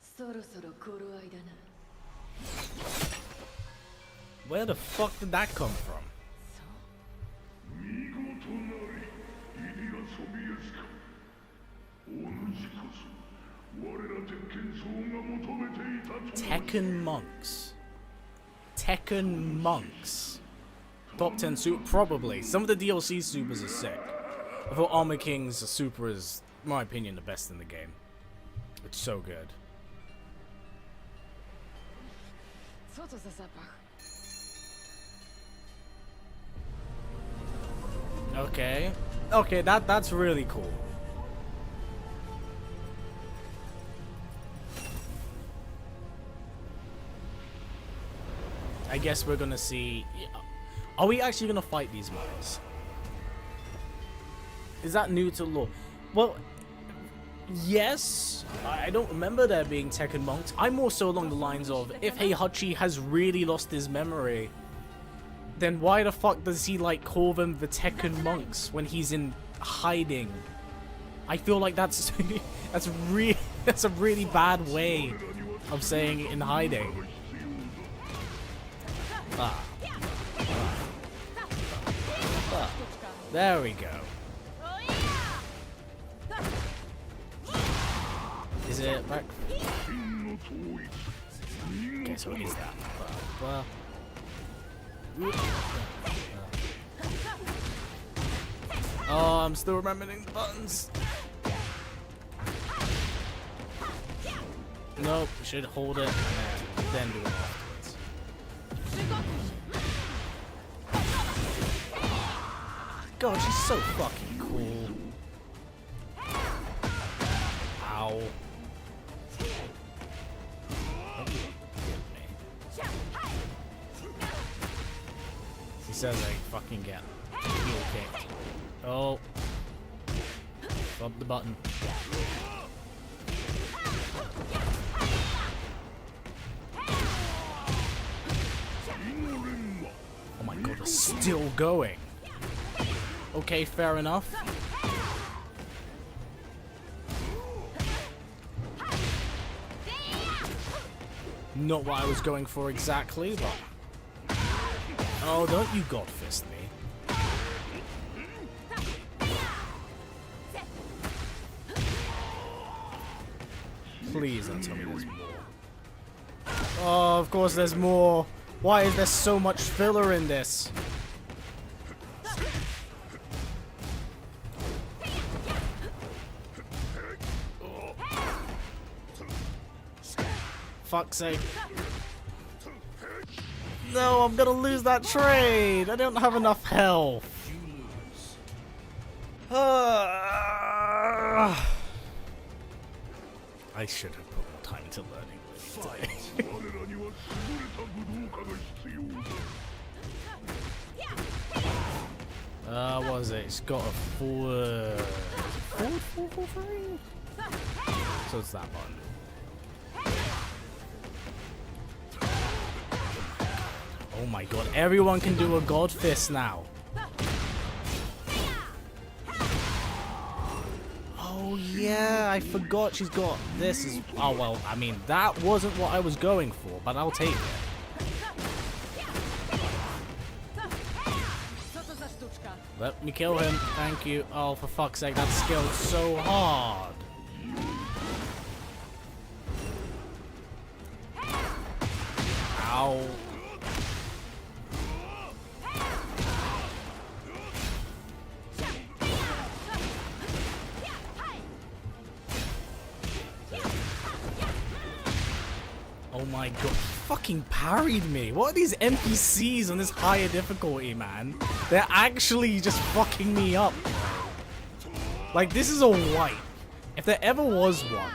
S8: そろそろ頃合いだな。
S1: Where the fuck did that come from?
S7: 見事なり、イリア・ソビエスか。お主こそ、我ら鉄拳僧が求めていたと。
S1: Tekken monks. Tekken monks. Top 10 super, probably. Some of the DLC supers are sick. I thought Armor King's super is, in my opinion, the best in the game. It's so good.
S8: Co to za zapach?
S1: Okay. Okay, that's really cool. I guess we're gonna see... Are we actually gonna fight these monks? Is that new to lore? Well, yes. I don't remember there being Tekken monks. I'm more so along the lines of, if Heihachi has really lost his memory, then why the fuck does he like call them the Tekken monks when he's in hiding? I feel like that's that's a really bad way of saying in hiding. There we go. Is it back? Okay, so what is that? Oh, I'm still remembering the buttons. Nope, should hold it and then do it afterwards. God, she's so fucking cool. Ow. He says I fucking get heel kicked. Oh. Bump the button. Oh my god, it's still going. Okay, fair enough. Not what I was going for exactly, but... Oh, don't you god fist me. Please don't tell me there's more. Oh, of course there's more. Why is there so much filler in this? Fuck's sake. No, I'm gonna lose that trade. I don't have enough health. I should have put more time into learning today. What was it? It's got a forward. So it's that button. Oh my god, everyone can do a god fist now. Oh yeah, I forgot she's got this is oh well, I mean that wasn't what I was going for, but I'll take it. Let me kill him, thank you. Oh, for fuck's sake, that skilled so hard. Ow. Oh my god, fucking parried me. What are these NPCs on this higher difficulty, man? They're actually just fucking me up. Like, this is a wipe. If there ever was one.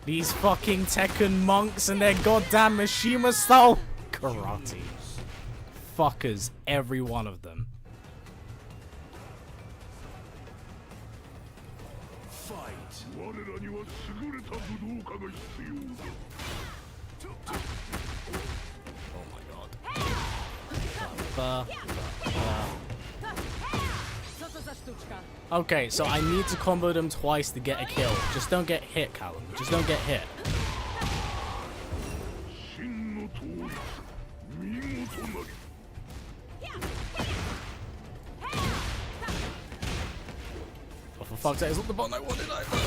S1: These fucking Tekken monks and their goddamn Mishima style karate. Fuckers, every one of them. Okay, so I need to combo them twice to get a kill. Just don't get hit, Callum. Just don't get hit. Oh, for fuck's sake, it's not the button I wanted either.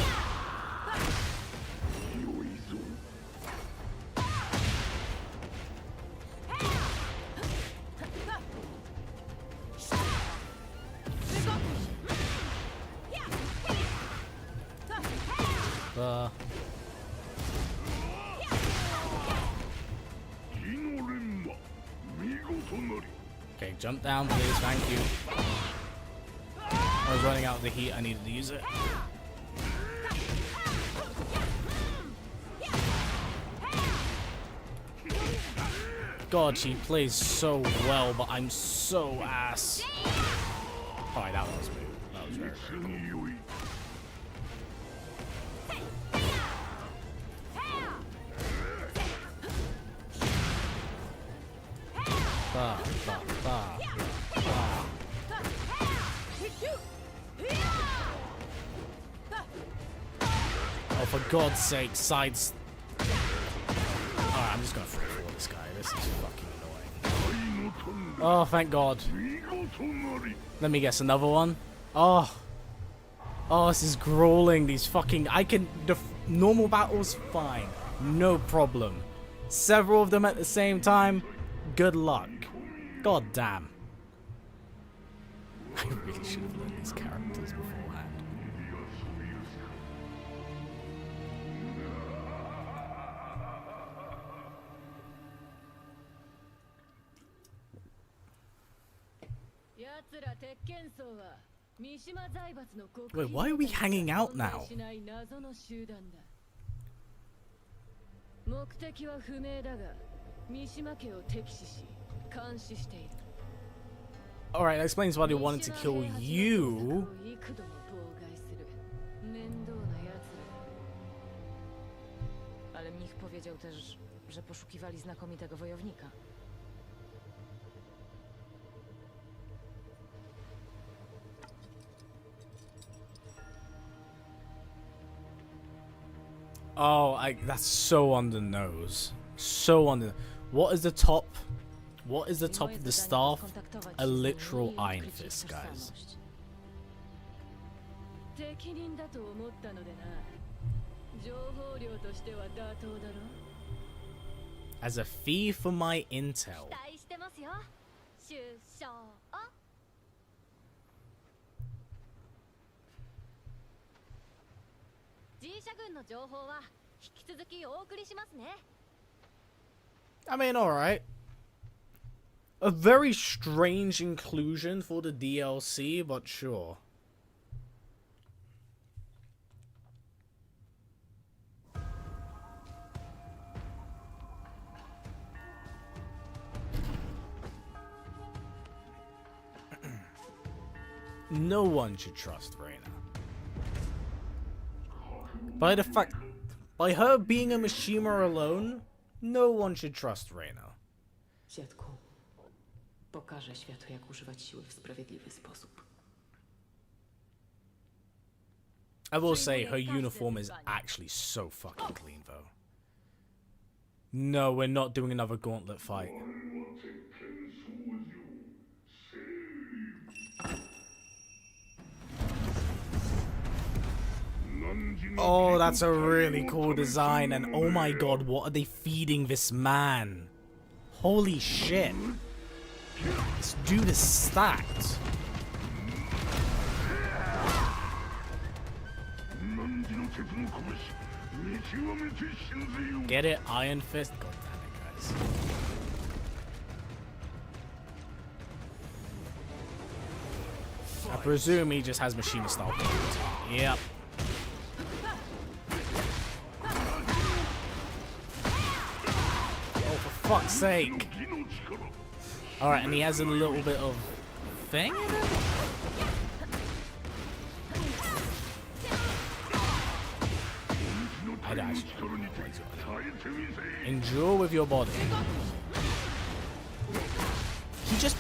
S1: Okay, jump down, please. Thank you. I was running out of the heat. I needed to use it. God, she plays so well, but I'm so ass. Alright, that was smooth. That was very, very cool. Oh, for God's sake, sides. Alright, I'm just gonna free for this guy. This is fucking annoying. Oh, thank God. Let me guess, another one? Oh. Oh, this is grueling. These fucking... The normal battles, fine. No problem. Several of them at the same time, good luck. God damn. I really should have learned these characters beforehand. Wait, why are we hanging out now? Alright, that explains why they wanted to kill you.
S6: Ale mnich powiedział też, że poszukiwali znakomitego wojownika.
S1: Oh, that's so on the nose. So on the... What is the top? What is the top of the staff? A literal Iron Fist, guys. As a fee for my intel. I mean, alright. A very strange inclusion for the DLC, but sure. No one should trust Reina. By her being a Mishima alone, no one should trust Reina.
S9: Dziadku, pokażę światu, jak używać siły w sprawiedliwy sposób.
S1: I will say her uniform is actually so fucking clean, though. No, we're not doing another gauntlet fight. Oh, that's a really cool design, and oh my god, what are they feeding this man? Holy shit. This dude is stacked. Get it? Iron Fist? God damn it, guys. I presume he just has Mishima style. Yep. Fuck's sake. Alright, and he has a little bit of thing? I'd actually endure with your body. He just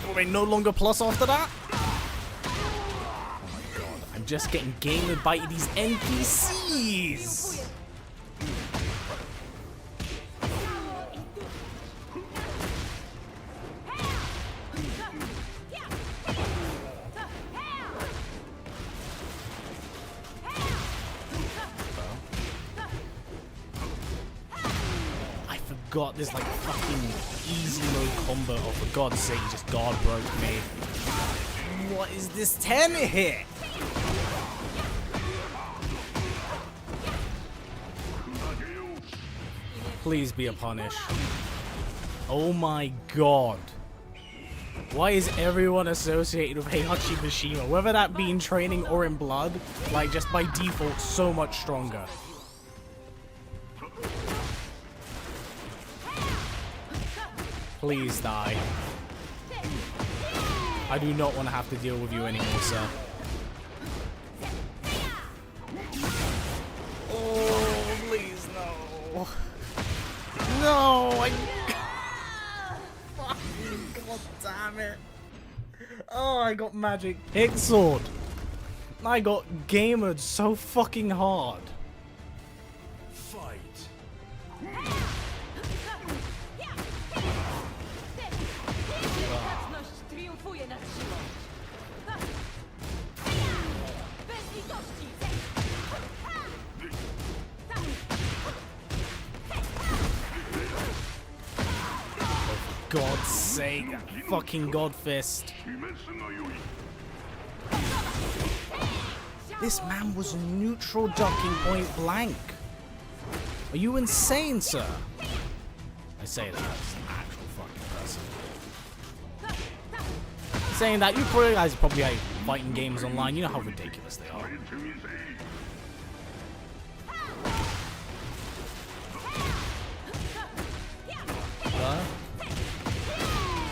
S1: Will they no longer plus after that? Oh my god, I'm just getting gamed by these NPCs! God, there's like fucking easy mode combo. Oh, for God's sake, you just guard broke me. What is this 10 hit? Please be a punish. Oh my god. Why is everyone associated with Heihachi Mishima, whether that be in training or in blood, like just by default so much stronger? Please die. I do not want to have to deal with you anymore, sir. Oh, please, no. No, fucking god damn it. Oh, I got magic pick sword. I got gamered so fucking hard. God's sake, that fucking God Fist. This man was neutral ducking point blank. Are you insane, sir? I say that as an actual fucking person. Saying that, you guys probably like fighting games online. You know how ridiculous they are.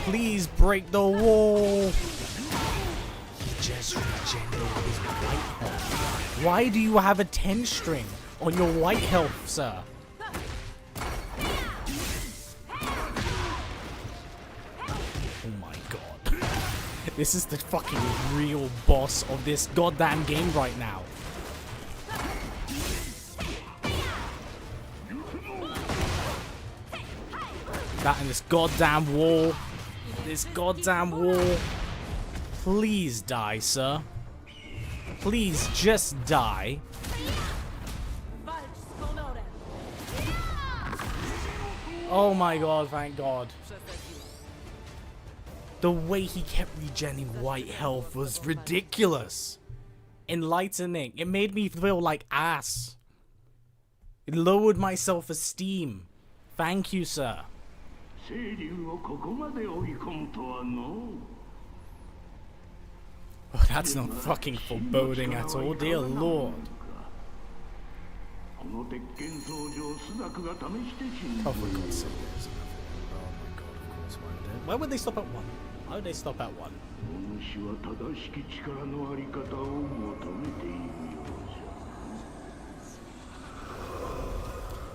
S1: Please break the wall. He just regenerated his white health. Why do you have a 10 string on your white health, sir? Oh my god. This is the fucking real boss of this goddamn game right now. That and this goddamn wall. This goddamn wall. Please die, sir. Please just die. Oh my god, thank god. The way he kept regenning white health was ridiculous. Enlightening. It made me feel like ass. It lowered my self-esteem. Thank you, sir. Oh, that's not fucking foreboding at all, dear lord. Oh, for God's sake, there's another one. Oh my god, of course, why would they stop at one? Why would they stop at one?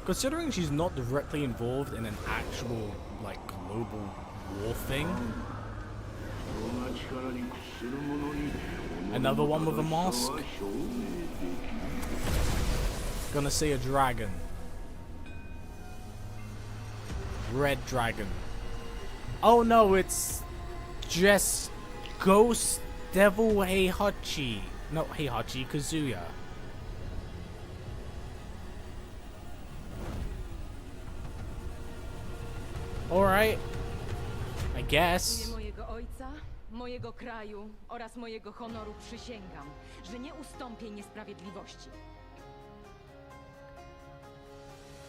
S1: Considering she's not directly involved in an actual, like, global war thing. Another one with a mask. Gonna say a dragon. Red dragon. Oh no, it's just Ghost Devil Heihachi. Not Heihachi, Kazuya. Alright. I guess.
S6: Mojego kraju oraz mojego honoru przysięgam, że nie ustąpię niesprawiedliwości.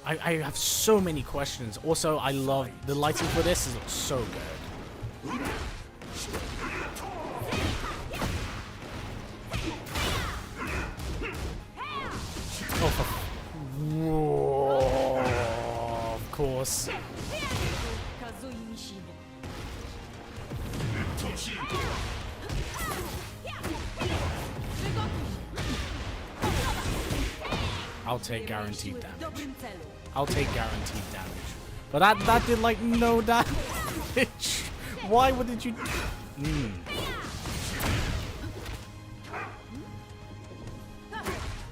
S1: I have so many questions. Also, I love the lighting for this is so good. Oh, whoa, of course. I'll take guaranteed damage. I'll take guaranteed damage. But that did like no damage. Why wouldn't you?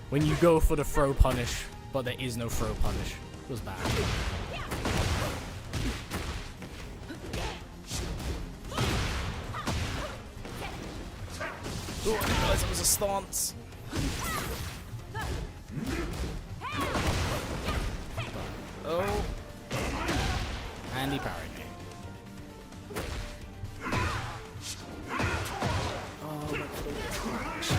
S1: When you go for the throw punish, but there is no throw punish. It was bad. Oh, I didn't realize it was a stance. Oh. And he parried me. Oh, my gosh.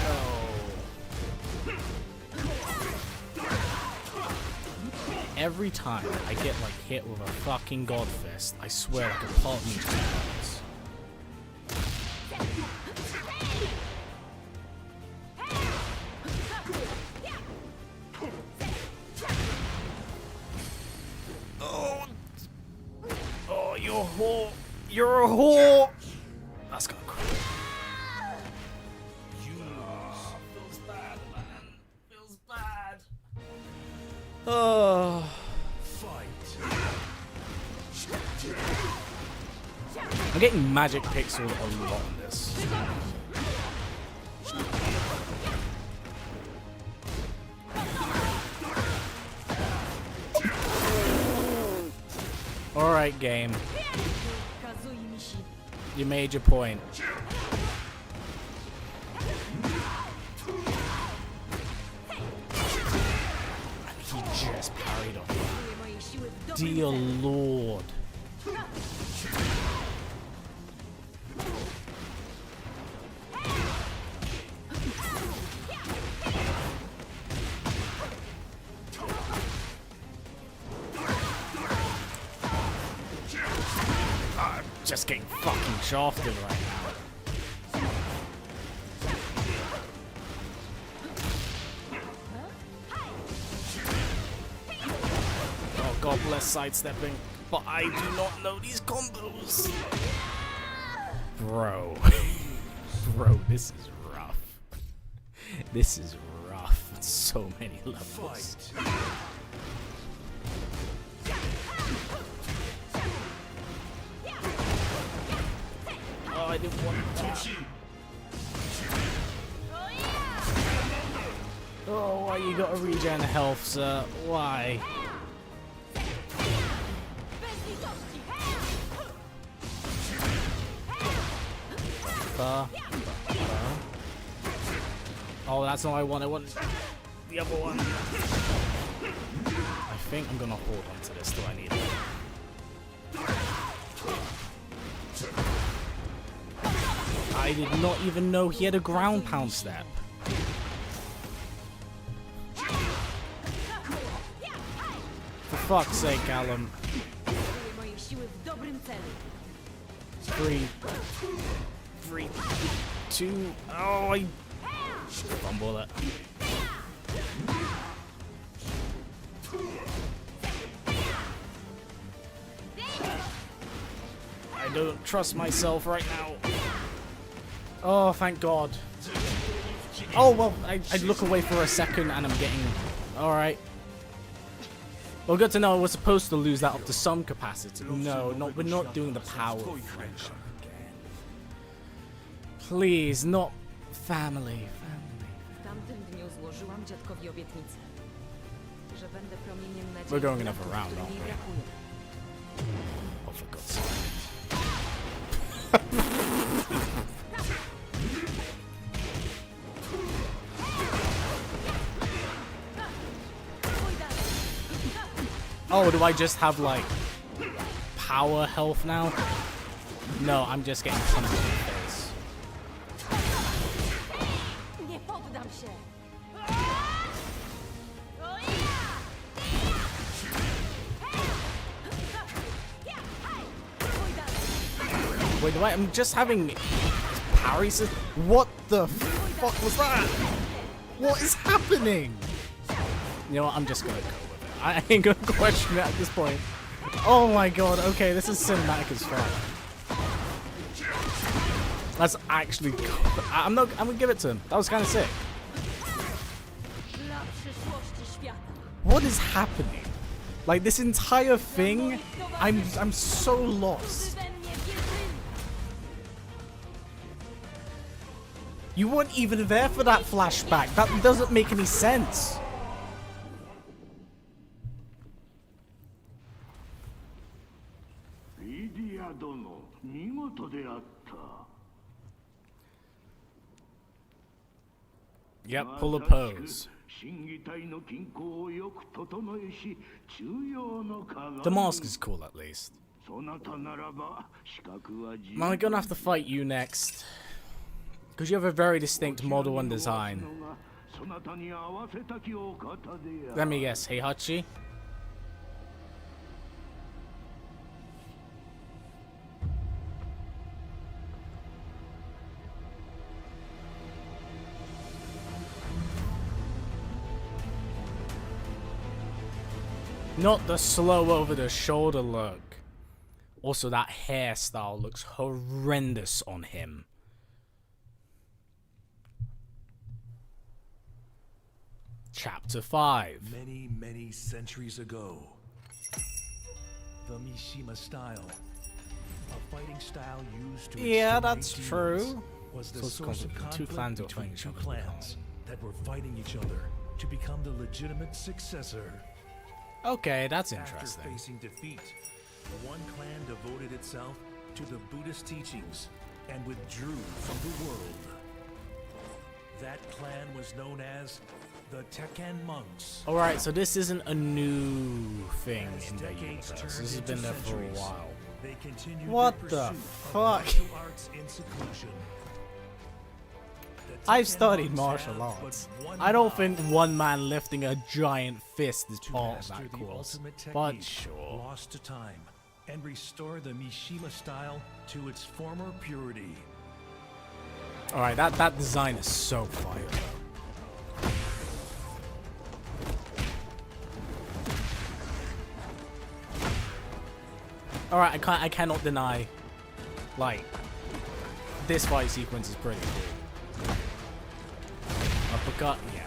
S1: Every time I get like hit with a fucking god fist, I swear like a part of me just hurts. Oh, you're a whore. You're a whore. That's gonna cry. Feels bad, man. Feels bad. Oh. I'm getting magic pixeled a lot on this. Alright, game. You made your point. And he just parried off. Dear Lord. I'm just getting fucking shafted right now. Oh, God bless sidestepping, but I do not know these combos. Bro. Bro, this is rough. This is rough on so many levels. Oh, I didn't want that. Oh, why you gotta regen health, sir? Why? Oh, that's not what I want. I want the other one. I think I'm gonna hold on to this till I need it. I did not even know he had a ground pound step. For fuck's sake, Callum. 3, 2. Oh, I fumble it. I don't trust myself right now. Oh, thank God. Oh, well, I look away for a second and I'm getting... Alright. Well, good to know. We're supposed to lose that up to some capacity. No, we're not doing the power of friendship again. Please, not family. We're going another round, aren't we? Oh, for God's sake. Oh, do I just have, like, power health now? No, I'm just getting punched in the face. Wait, I'm just having parries? What the fuck was that? What is happening? You know what, I'm just gonna go with it. I ain't gonna question it at this point. Oh my God, okay, this is cinematic as fuck. That's actually... I'm gonna give it to him. That was kind of sick. What is happening? Like, this entire thing, I'm so lost. You weren't even there for that flashback. That doesn't make any sense.
S7: Lidia 殿、見事であった。
S1: Yep, pull a pose. The mask is cool, at least. Am I gonna have to fight you next? Because you have a very distinct model and design. Let me guess, Heihachi? Not the slow over the shoulder look. Also, that hairstyle looks horrendous on him. Chapter 5.
S10: Many centuries ago, the Mishima style, a fighting style used to
S1: that's true.
S10: Was the source of conflict between two clans that were fighting each other to become the legitimate successor.
S1: Okay, that's interesting.
S10: After facing defeat, one clan devoted itself to the Buddhist teachings and withdrew from the world. That clan was known as the Tekken monks.
S1: Alright, so this isn't a new thing in the universe. This has been there for a while. What the fuck? I've studied martial arts. I don't think one man lifting a giant fist is part of that course, but sure.
S10: Lost to time and restore the Mishima style to its former purity.
S1: Alright, that design is so fire. Alright, I cannot deny, like, this fight sequence is pretty cool. Uppercut, yeah.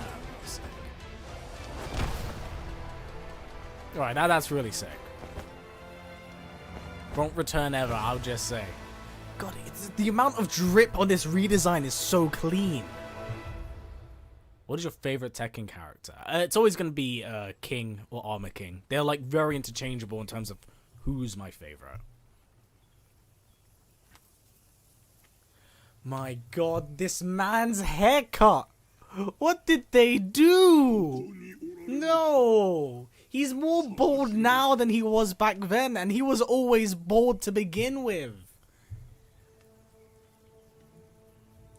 S1: Alright, that's really sick. Won't return ever, I'll just say. God, the amount of drip on this redesign is so clean. What is your favorite Tekken character? It's always going to be King or Armor King. They're like very interchangeable in terms of who's my favorite. My god, this man's haircut! What did they do? No! He's more bald now than he was back then, and he was always bald to begin with.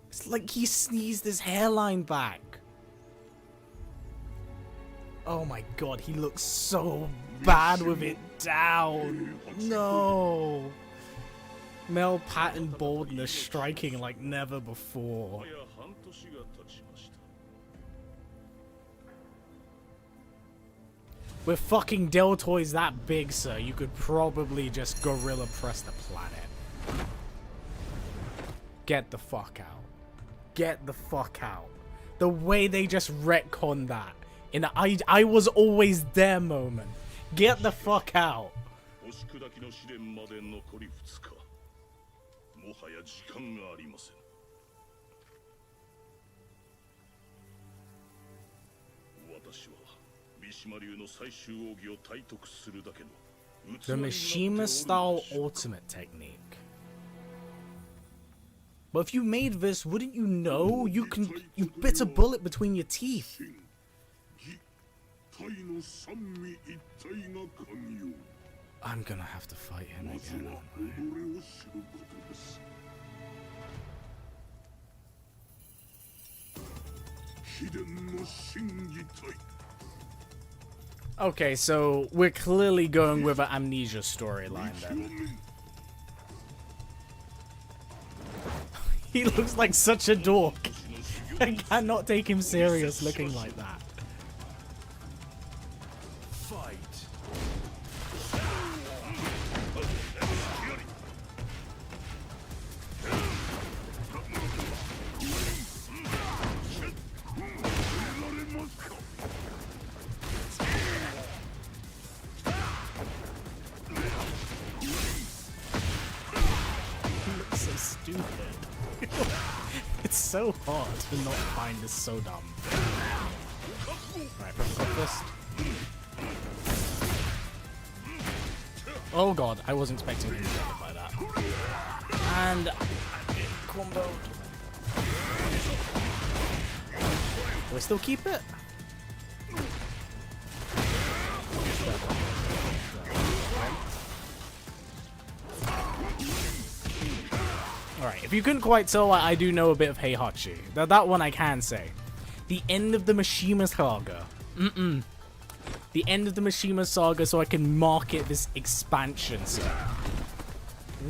S1: It's like he sneezed his hairline back. Oh my god, he looks so bad with it down. No. Male pattern baldness striking like never before. With fucking deltoids that big, sir, you could probably just gorilla press the planet. Get the fuck out. Get the fuck out. The way they just retconned that in a I was always there moment. Get the fuck out. The Mishima style ultimate technique. But if you made this, wouldn't you know? You bit a bullet between your teeth. I'm gonna have to fight him again, aren't I? Okay, so we're clearly going with an amnesia storyline then. He looks like such a dork. I cannot take him serious looking like that.
S10: Fight.
S1: He looks so stupid. It's so hard to not find this so dumb. Alright, press fist. Oh god, I wasn't expecting him to get hit by that. And comboed. Do I still keep it? Alright, if you couldn't quite tell, I do know a bit of Heihachi. That one I can say. The end of the Mishima Saga. The end of the Mishima Saga so I can market this expansion, sir.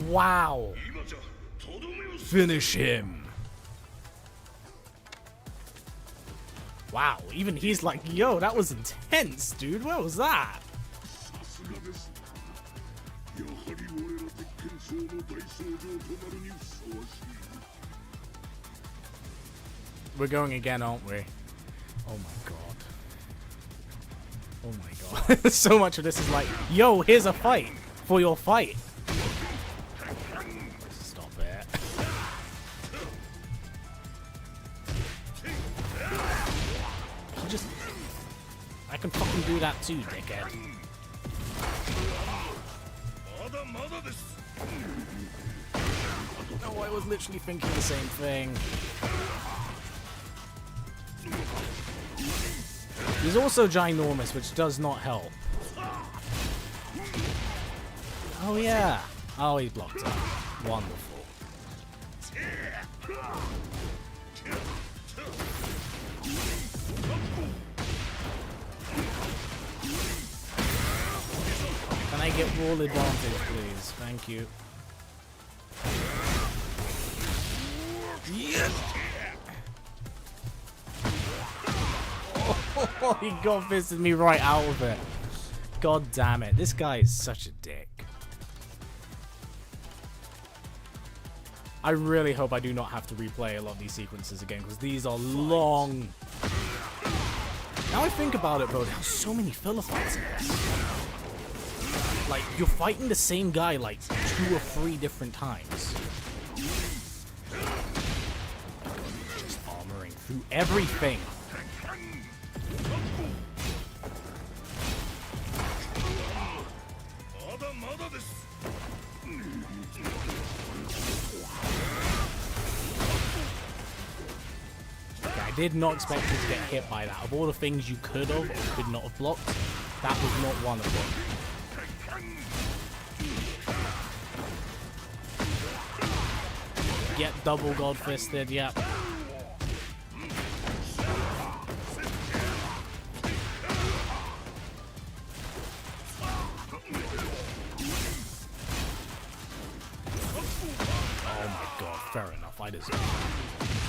S1: Wow. Finish him. Wow, even he's like, yo, that was intense, dude. Where was that? We're going again, aren't we? Oh my god. Oh my god. So much of this is like, yo, here's a fight for your fight. Stop it. I can fucking do that too, dickhead. No, I was literally thinking the same thing. He's also ginormous, which does not help. Oh yeah. Oh, he blocked it. Wonderful. Can I get wall advantage, please? Thank you. Yes. Oh, he got fisted me right out of it. God damn it. This guy is such a dick. I really hope I do not have to replay a lot of these sequences again, because these are long. Now I think about it, bro, there's so many filler fights in this. Like, you're fighting the same guy like 2 or 3 different times. Just armoring through everything. Okay, I did not expect you to get hit by that. Of all the things you could have or could not have blocked, that was not one of them. Get double god fisted, yep. Oh my god, fair enough, I deserve it.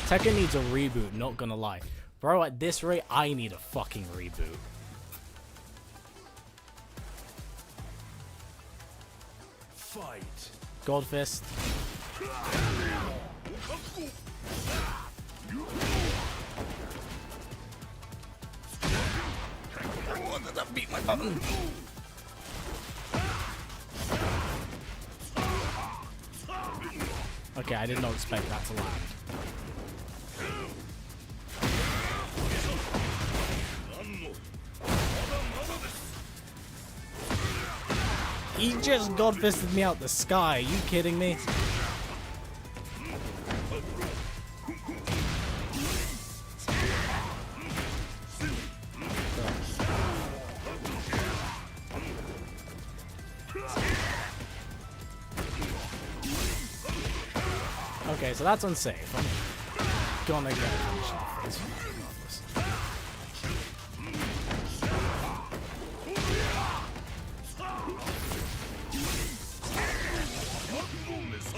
S1: Tekken needs a reboot, not gonna lie. Bro, at this rate, I need a fucking reboot.
S10: Fight.
S1: God fist. Oh, did that beat my button? Okay, I did not expect that to land. He just god-fisted me out the sky. Are you kidding me? Okay, so that's unsafe. I'm gonna get a punch in the face regardless.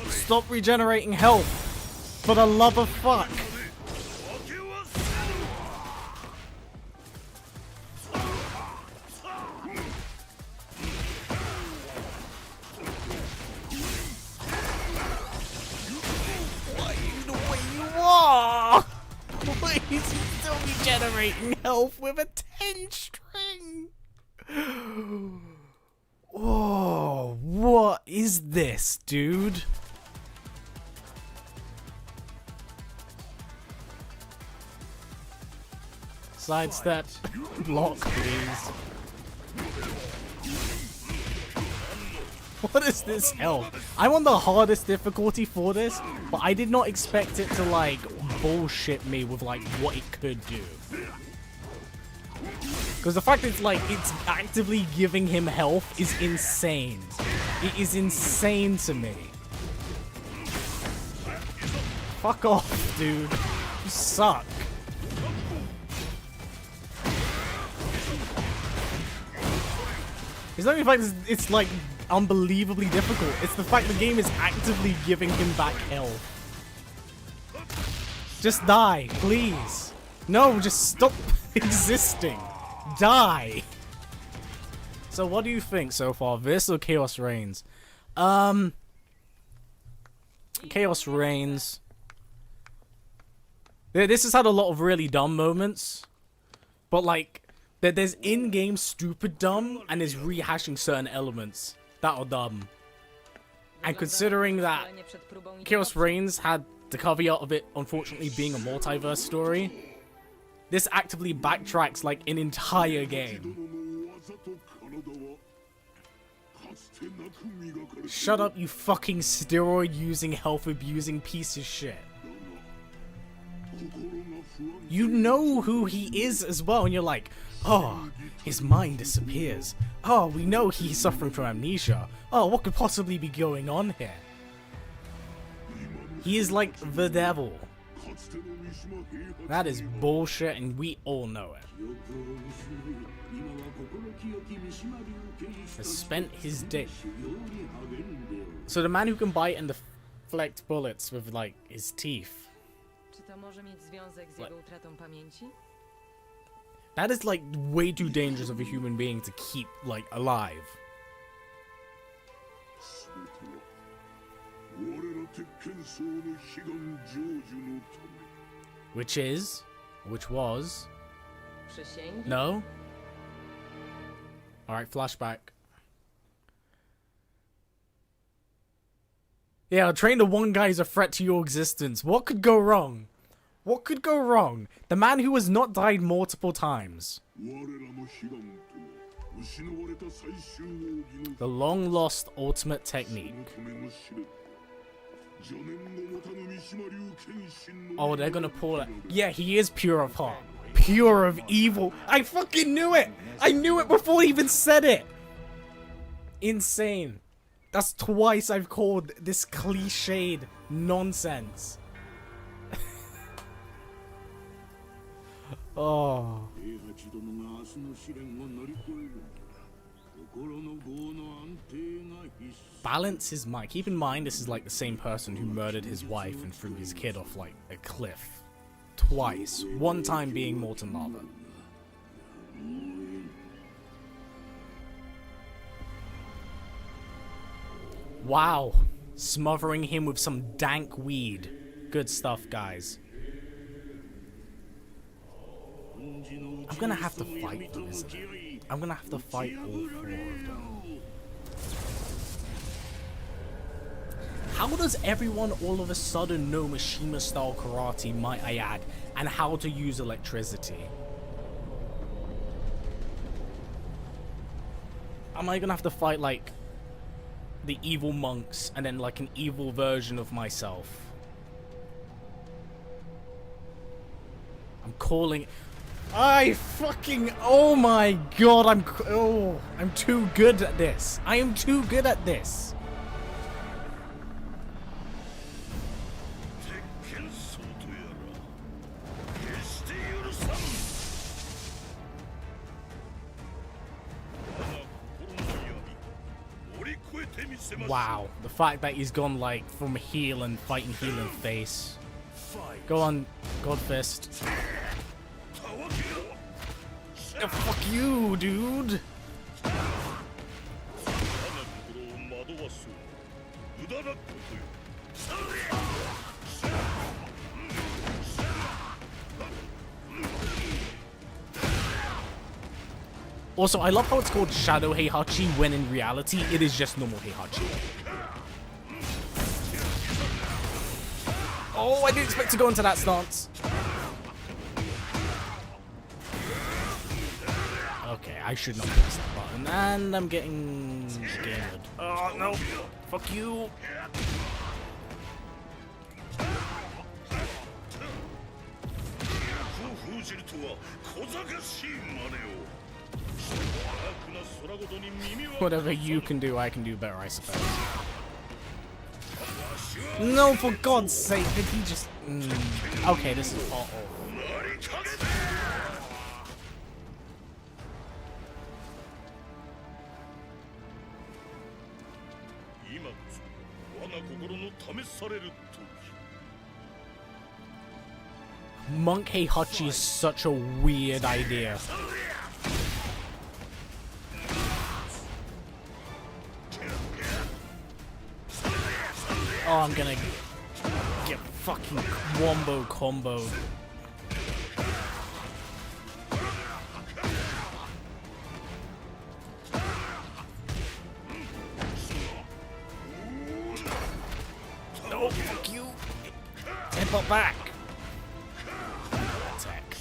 S1: Stop regenerating health! For the love of fuck! Why are you the way you are? Why is he still regenerating health with a 10 string? Oh, what is this, dude? Sidestep. Block, please. What is this health? I'm on the hardest difficulty for this, but I did not expect it to, like, bullshit me with, like, what it could do. Because the fact it's, like, it's actively giving him health is insane. It is insane to me. Fuck off, dude. You suck. It's not even the fact it's like unbelievably difficult. It's the fact the game is actively giving him back health. Just die, please. No, just stop existing. Die. So what do you think so far? This or Chaos Reigns? Chaos Reigns. This has had a lot of really dumb moments. But like, there's in-game stupid dumb and is rehashing certain elements that are dumb. And considering that Chaos Reigns had the caveat of it unfortunately being a multiverse story, this actively backtracks like an entire game. Shut up, you fucking steroid-using, health-abusing piece of shit. You know who he is as well, and you're like, oh, his mind disappears. Oh, we know he's suffering from amnesia. Oh, what could possibly be going on here? He is like the devil. That is bullshit, and we all know it. Has spent his day. So the man who can bite and deflect bullets with, like, his teeth. That is, like, way too dangerous of a human being to keep, like, alive. Which was... No? Alright, flashback. Yeah, train the one guy is a threat to your existence. What could go wrong? What could go wrong? The man who has not died multiple times. The long-lost ultimate technique. Oh, they're gonna pull it. Yeah, he is pure of heart. Pure of evil. I fucking knew it! I knew it before he even said it! Insane. That's twice I've called this cliched nonsense. Oh. Balance his mind. Keep in mind this is like the same person who murdered his wife and threw his kid off like a cliff. Twice. One time being molten lava. Wow. Smothering him with some dank weed. Good stuff, guys. I'm gonna have to fight them, isn't it? I'm gonna have to fight all four of them. How does everyone all of a sudden know Mishima-style karate, might I add, and how to use electricity? Am I gonna have to fight, like, the evil monks and then, like, an evil version of myself? I'm calling... oh my god, I'm too good at this. I am too good at this. Wow, the fact that he's gone, like, from heel and fighting heel and face. Go on, Godfist. Oh, fuck you, dude. Also, I love how it's called Shadow Heihachi when in reality it is just normal Heihachi. Oh, I didn't expect to go into that stance. Okay, I should not press that button. And I'm getting gamered. Oh, no. Fuck you. Whatever you can do, I can do better, I suppose. No, for God's sake, did he just... Okay, this is awful. Monk Heihachi is such a weird idea. Oh, I'm gonna get fucking wombo comboed. No, fuck you. Headbutt back. Attack.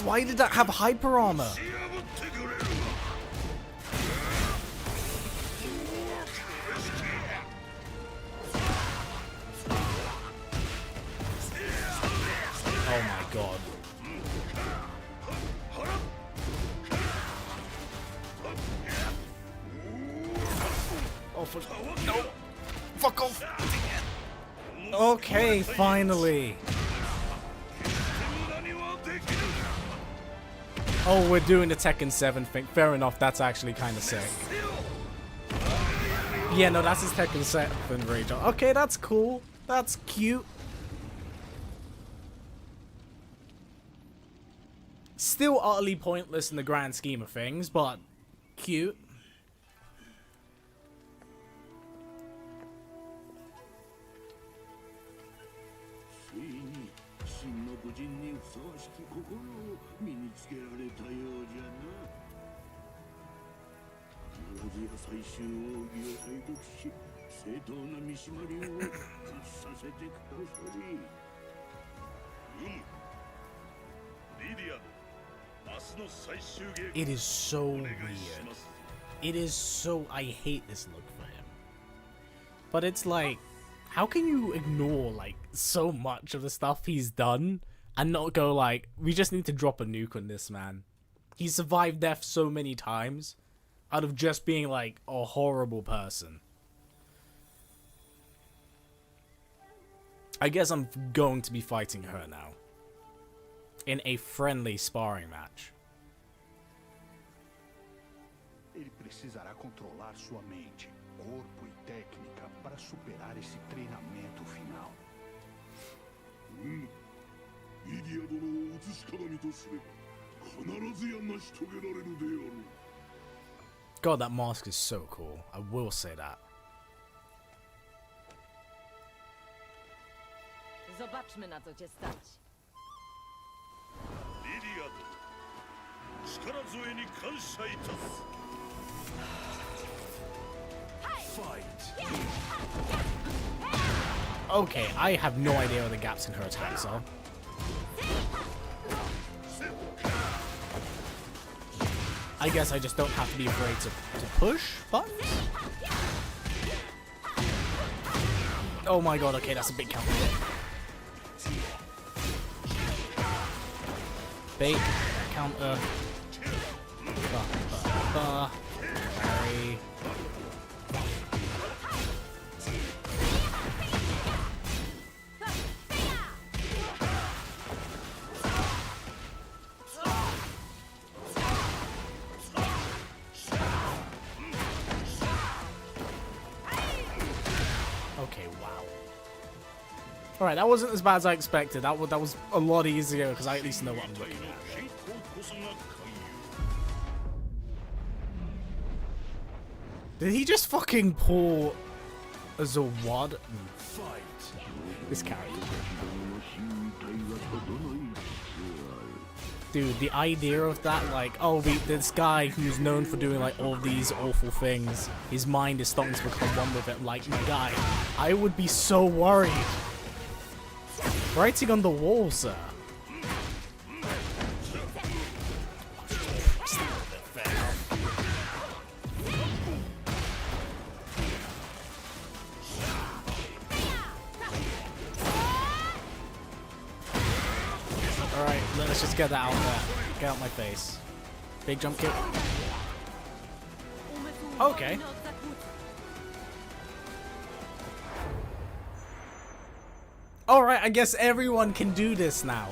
S1: Why did that have hyper armor? Oh my god. Oh, no! Fuck off! Okay, finally. Oh, we're doing the Tekken 7 thing. Fair enough, that's actually kind of sick. Yeah, no, that's his Tekken 7 rage. Okay, that's cool. That's cute. Still utterly pointless in the grand scheme of things, but cute. It is so weird. It is so... I hate this look for him. But it's like, how can you ignore like so much of the stuff he's done and not go like, we just need to drop a nuke on this man? He survived death so many times out of just being like a horrible person. I guess I'm going to be fighting her now. In a friendly sparring match.
S3: Ele precisará controlar sua mente, corpo e técnica para superar esse treinamento final.
S7: Lidia 殿を映し鏡とすれば必ずや成し遂げられるであろう。
S1: God, that mask is so cool. I will say that.
S6: Zobaczmy, na co cię stać.
S7: Lidia 殿、力添えに感謝いたす。
S1: Okay, I have no idea where the gaps in her attacks are. I guess I just don't have to be afraid to push buttons? Oh my god, okay, that's a big counter. Bait, counter. Parry. Okay, wow. Alright, that wasn't as bad as I expected. That was a lot easier because I at least know what I'm looking at. Did he just fucking pull a Zawad? This character. Dude, the idea of that, like, oh, this guy who's known for doing, like, all these awful things, his mind is starting to become one with it, like, my guy. I would be so worried. Writing on the wall, sir. Alright, let's just get that out there. Get out my face. Big jump kick. Okay. Alright, I guess everyone can do this now.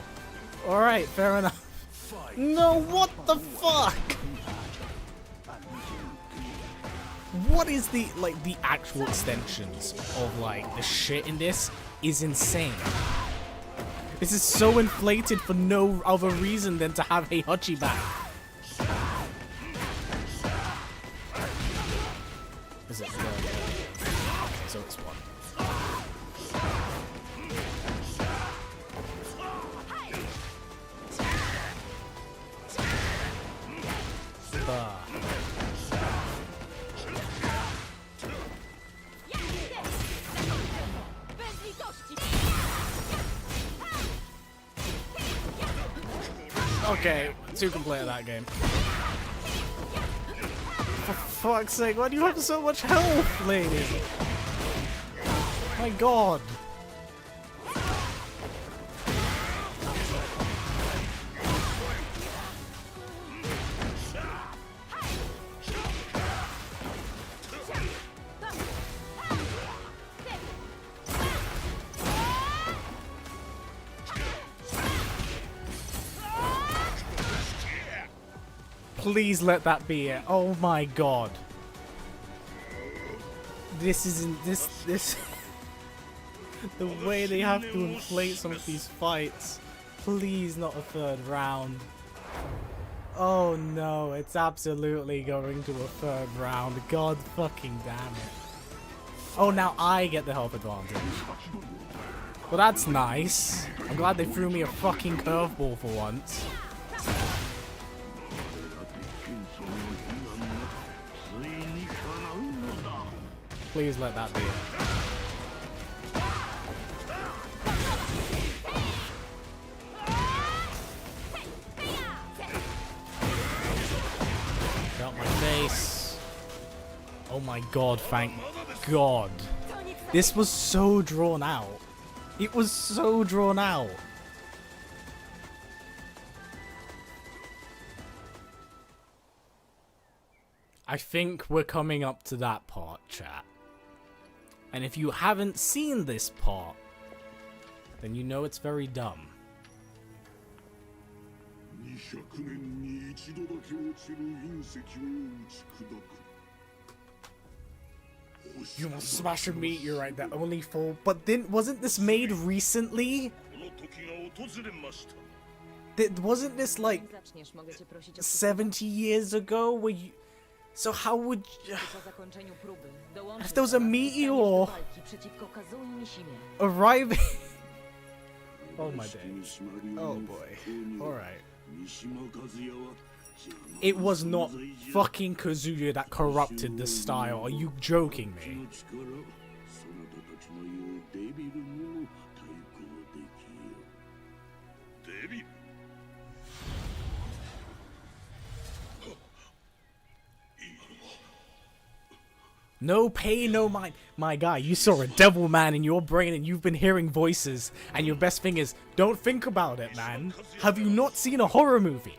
S1: Alright, fair enough. No, what the fuck? What is the actual extensions of, like, the shit in this is insane. This is so inflated for no other reason than to have Heihachi back. Is it okay, so it's one. Okay, 2 can play at that game. For fuck's sake, why do you have so much health, lady? My god. Please let that be it. Oh my god. This isn't this the way they have to inflate some of these fights. Please not a 3rd round. Oh no, it's absolutely going to a 3rd round. God fucking damn it. Oh, now I get the health advantage. Well, that's nice. I'm glad they threw me a fucking curveball for once. Please let that be it. Get out my face. Oh my god, thank god. This was so drawn out. It was so drawn out. I think we're coming up to that part, chat. And if you haven't seen this part, then you know it's very dumb. You will smash a meteorite that only fall. But then, wasn't this made recently? Wasn't this like 70 years ago? Where you? So how would you... If there was a meteor arriving... Oh my days. Oh boy. Alright. It was not fucking Kazuya that corrupted the style. Are you joking me? No pain, no mind. My guy, you saw a devil man in your brain and you've been hearing voices. And your best thing is, don't think about it, man. Have you not seen a horror movie?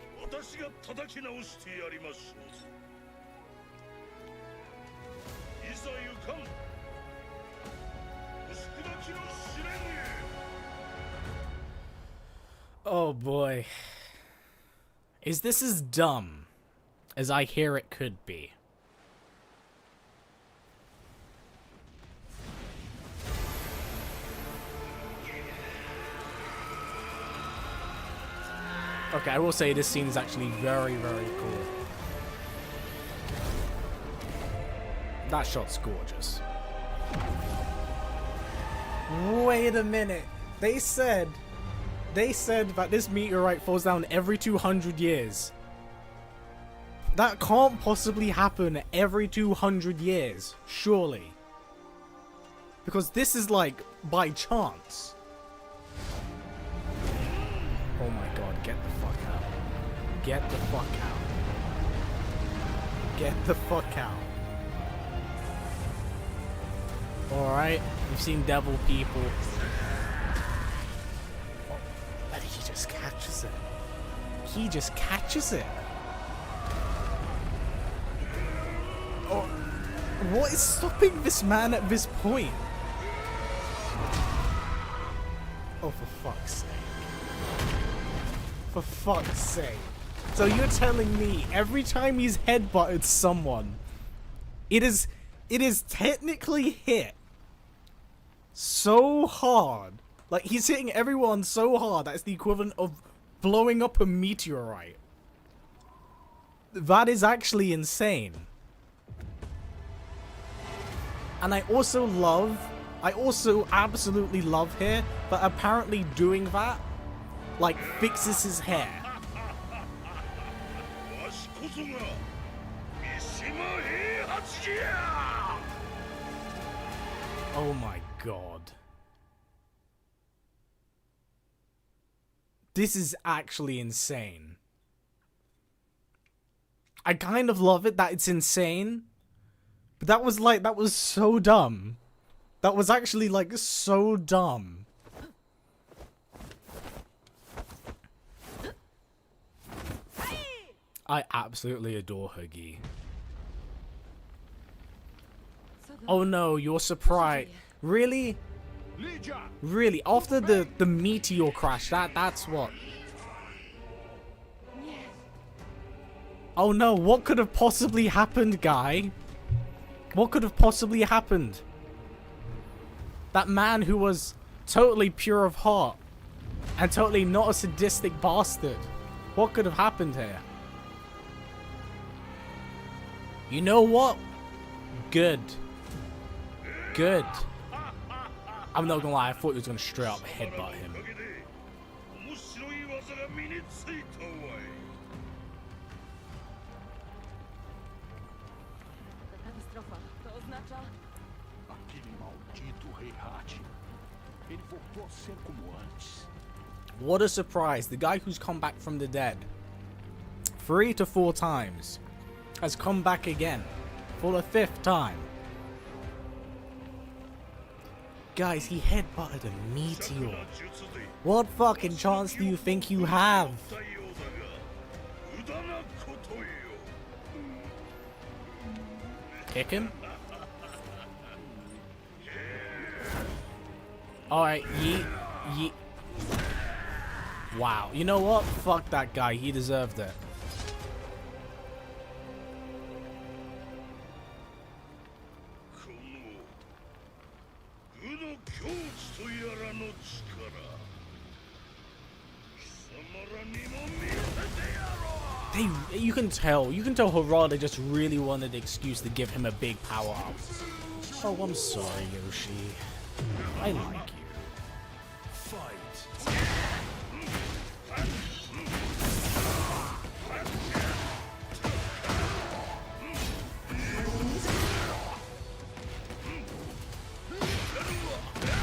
S1: Oh boy. Is this as dumb as I hear it could be? Okay, I will say this scene is actually very, very cool. That shot's gorgeous. Wait a minute. They said They said that this meteorite falls down every 200 years. That can't possibly happen every 200 years, surely. Because this is like by chance. Oh my god, get the fuck out. Get the fuck out. Get the fuck out. Alright, we've seen devil people. Oh, but he just catches it. He just catches it. Oh, what is stopping this man at this point? Oh, for fuck's sake. For fuck's sake. So you're telling me every time he's headbutted someone, it is technically hit so hard. Like, he's hitting everyone so hard that it's the equivalent of blowing up a meteorite. That is actually insane. And I also absolutely love here that apparently doing that, like, fixes his hair. Oh my god. This is actually insane. I kind of love it that it's insane. But that was so dumb. That was actually, like, so dumb. I absolutely adore Huggy. Oh no, you're surprised. Really? Really? After the meteor crash, that's what? Oh no, what could have possibly happened, guy? What could have possibly happened? That man who was totally pure of heart and totally not a sadistic bastard. What could have happened here? You know what? Good. Good. I'm not gonna lie, I thought he was gonna straight up headbutt him.
S3: Aquele maldito Heihachi. Ele voltou a ser como antes.
S1: What a surprise. The guy who's come back from the dead 3 to 4 times has come back again for the 5th time. Guys, he headbutted a meteor. What fucking chance do you think you have? Kick him? Alright, yeet. Wow, you know what? Fuck that guy, he deserved it. You can tell Harada just really wanted an excuse to give him a big power up. Oh, I'm sorry, Yoshi. I like you.
S10: Fight.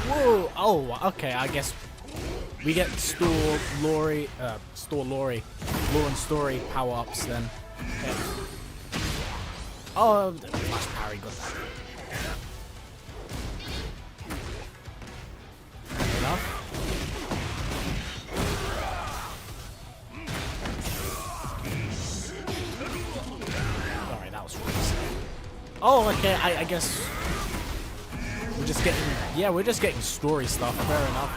S1: Whoa! Oh, okay, I guess we get Lore and Story power-ups then. Okay. Oh, the flash parry got that. Enough. Alright, that was really sad. Oh, okay, I guess we're just getting, yeah, we're just getting story stuff, fair enough.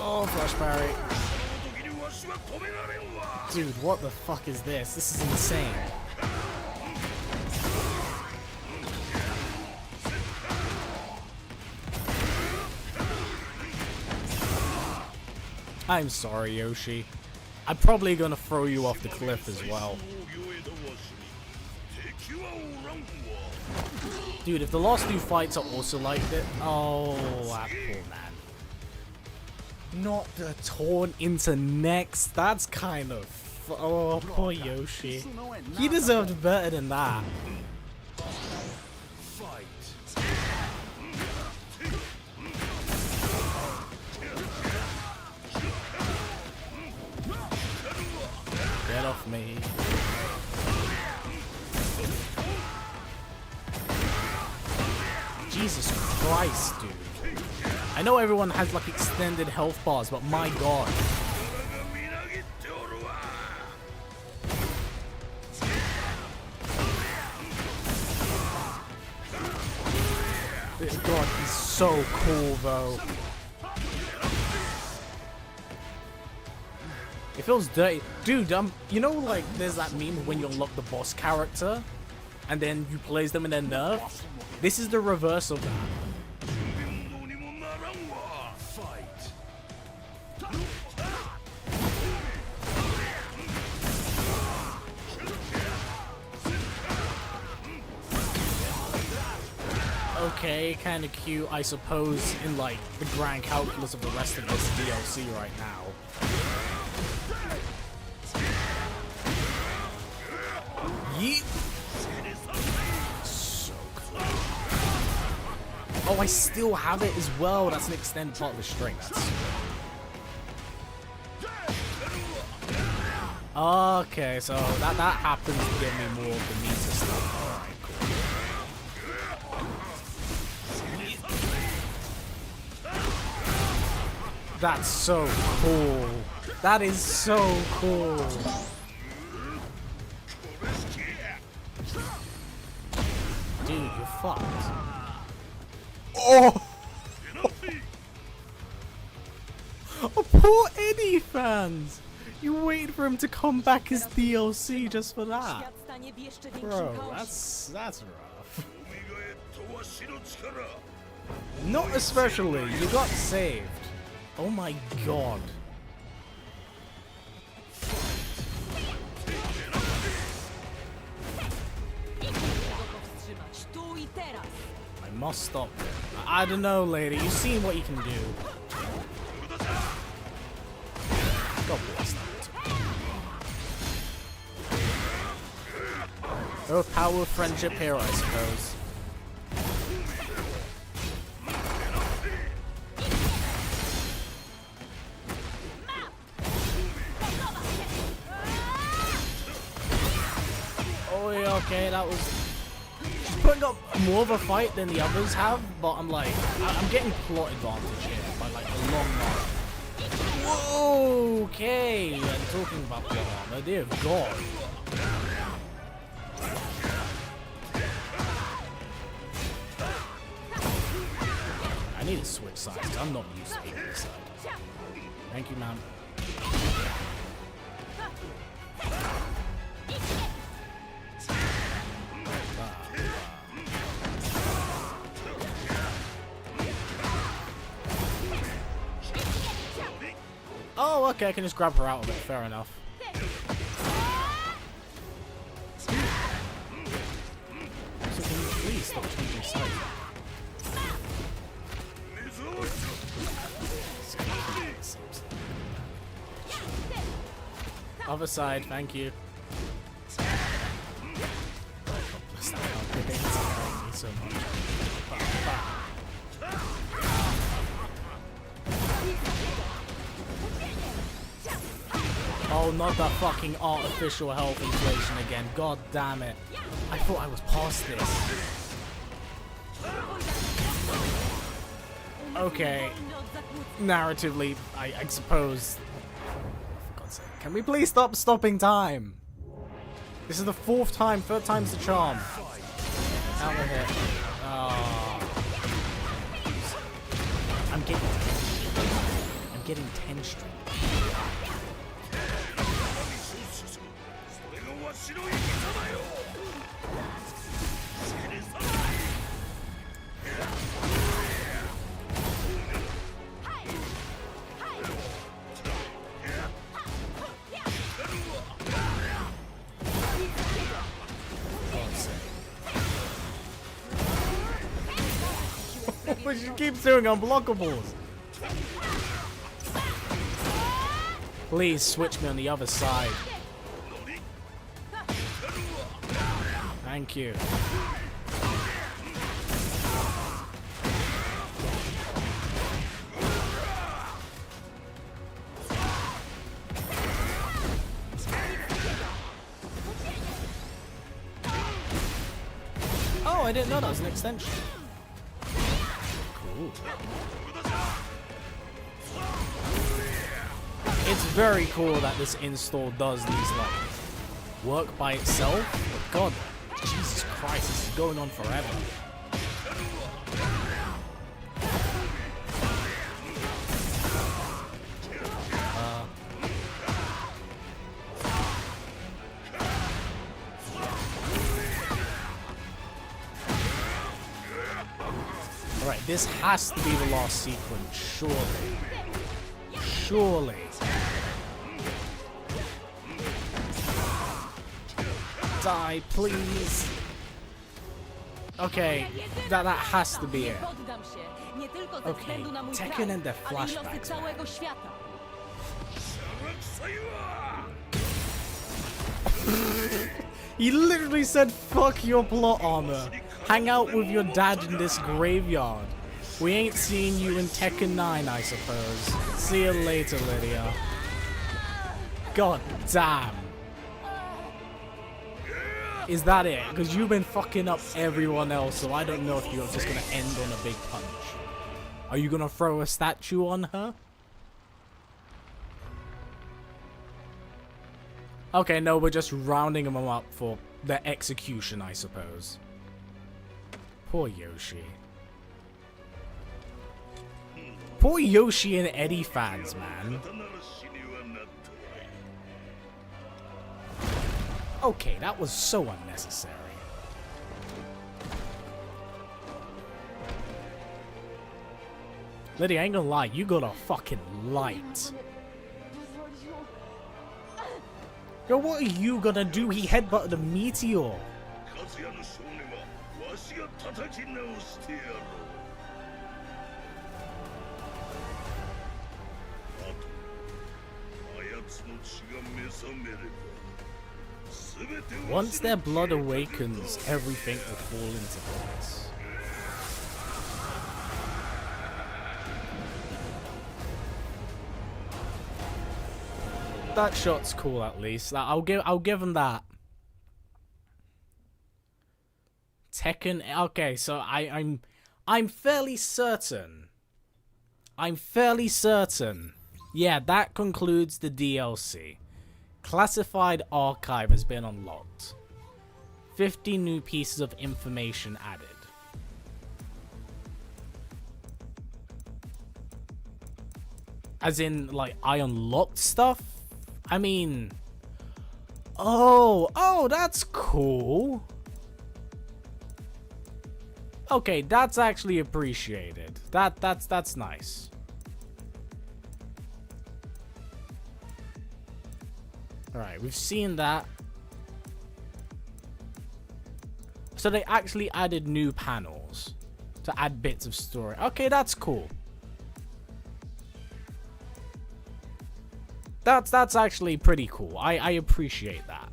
S1: Oh, flash parry. Dude, what the fuck is this? This is insane. I'm sorry, Yoshi. I'm probably gonna throw you off the cliff as well. Dude, if the last two fights are also like this... Oh, that poor man. Not the torn into necks. That's kind of... Oh, poor Yoshi. He deserved better than that. Get off me. Jesus Christ, dude. I know everyone has like extended health bars, but my god. God, he's so cool though. It feels dirty. Dude, you know like there's that meme when you unlock the boss character and then you place them in their nerf? This is the reverse of that. Okay, kind of cute, I suppose, in like the grand calculus of the rest of this DLC right now. Yeet. So cool. Oh, I still have it as well. That's an extended part of the string. Okay, so that happens to give me more of the meter stuff. Alright, cool. That's so cool. That is so cool. Dude, you're fucked. Oh! Oh, poor Eddie fans! You waited for him to come back as DLC just for that. Bro, that's rough. Not especially. You got saved. Oh my god. I must stop it. I don't know, lady. You've seen what you can do. God bless that. Oh, power of friendship here, I suppose. Oh, yeah, okay, that was... She's putting up more of a fight than the others have, but I'm like... I'm getting plot advantage here by like a long mark. Whoa, okay, I'm talking about plot armor, dear god. I need to switch sides. I'm not used to being on this side. Thank you, man. Oh, okay, I can just grab her out of it. Fair enough. So can you please stop changing sides? Other side, thank you. So much. Oh, not the fucking artificial health inflation again. God damn it. I thought I was past this. Okay. Narratively, I suppose... For God's sake. Can we please stop stopping time? This is the fourth time. Third time's the charm. Out of here. Oh. I'm getting 10 string. but she keeps doing unblockables. Please switch me on the other side. Thank you. Oh, I didn't know that was an extension. Cool. It's very cool that this install does these like work by itself. God, Jesus Christ, this is going on forever. Alright, this has to be the last sequence, surely. Surely. Die, please. Okay, that has to be it. Okay, Tekken and their flashbacks, man. He literally said, fuck your plot armor. Hang out with your dad in this graveyard. We ain't seeing you in Tekken 9, I suppose. See you later, Lidia. God damn. Is that it? Because you've been fucking up everyone else, so I don't know if you're just gonna end on a big punch. Are you gonna throw a statue on her? Okay, no, we're just rounding them up for the execution, I suppose. Poor Yoshi. Poor Yoshi and Eddie fans, man. Okay, that was so unnecessary. Lydia, I ain't gonna lie, you got a fucking light. Yo, what are you gonna do? He headbutted a Meteor. Once their blood awakens, everything will fall into place. That shot's cool, at least. I'll give him that. Tekken. Okay, so I'm fairly certain. Yeah, that concludes the DLC. Classified archive has been unlocked. 50 new pieces of information added. As in, like, I unlocked stuff? I mean... Oh, that's cool. Okay, that's actually appreciated. That's nice. Alright, we've seen that. So they actually added new panels to add bits of story. Okay, that's cool. That's actually pretty cool. I appreciate that.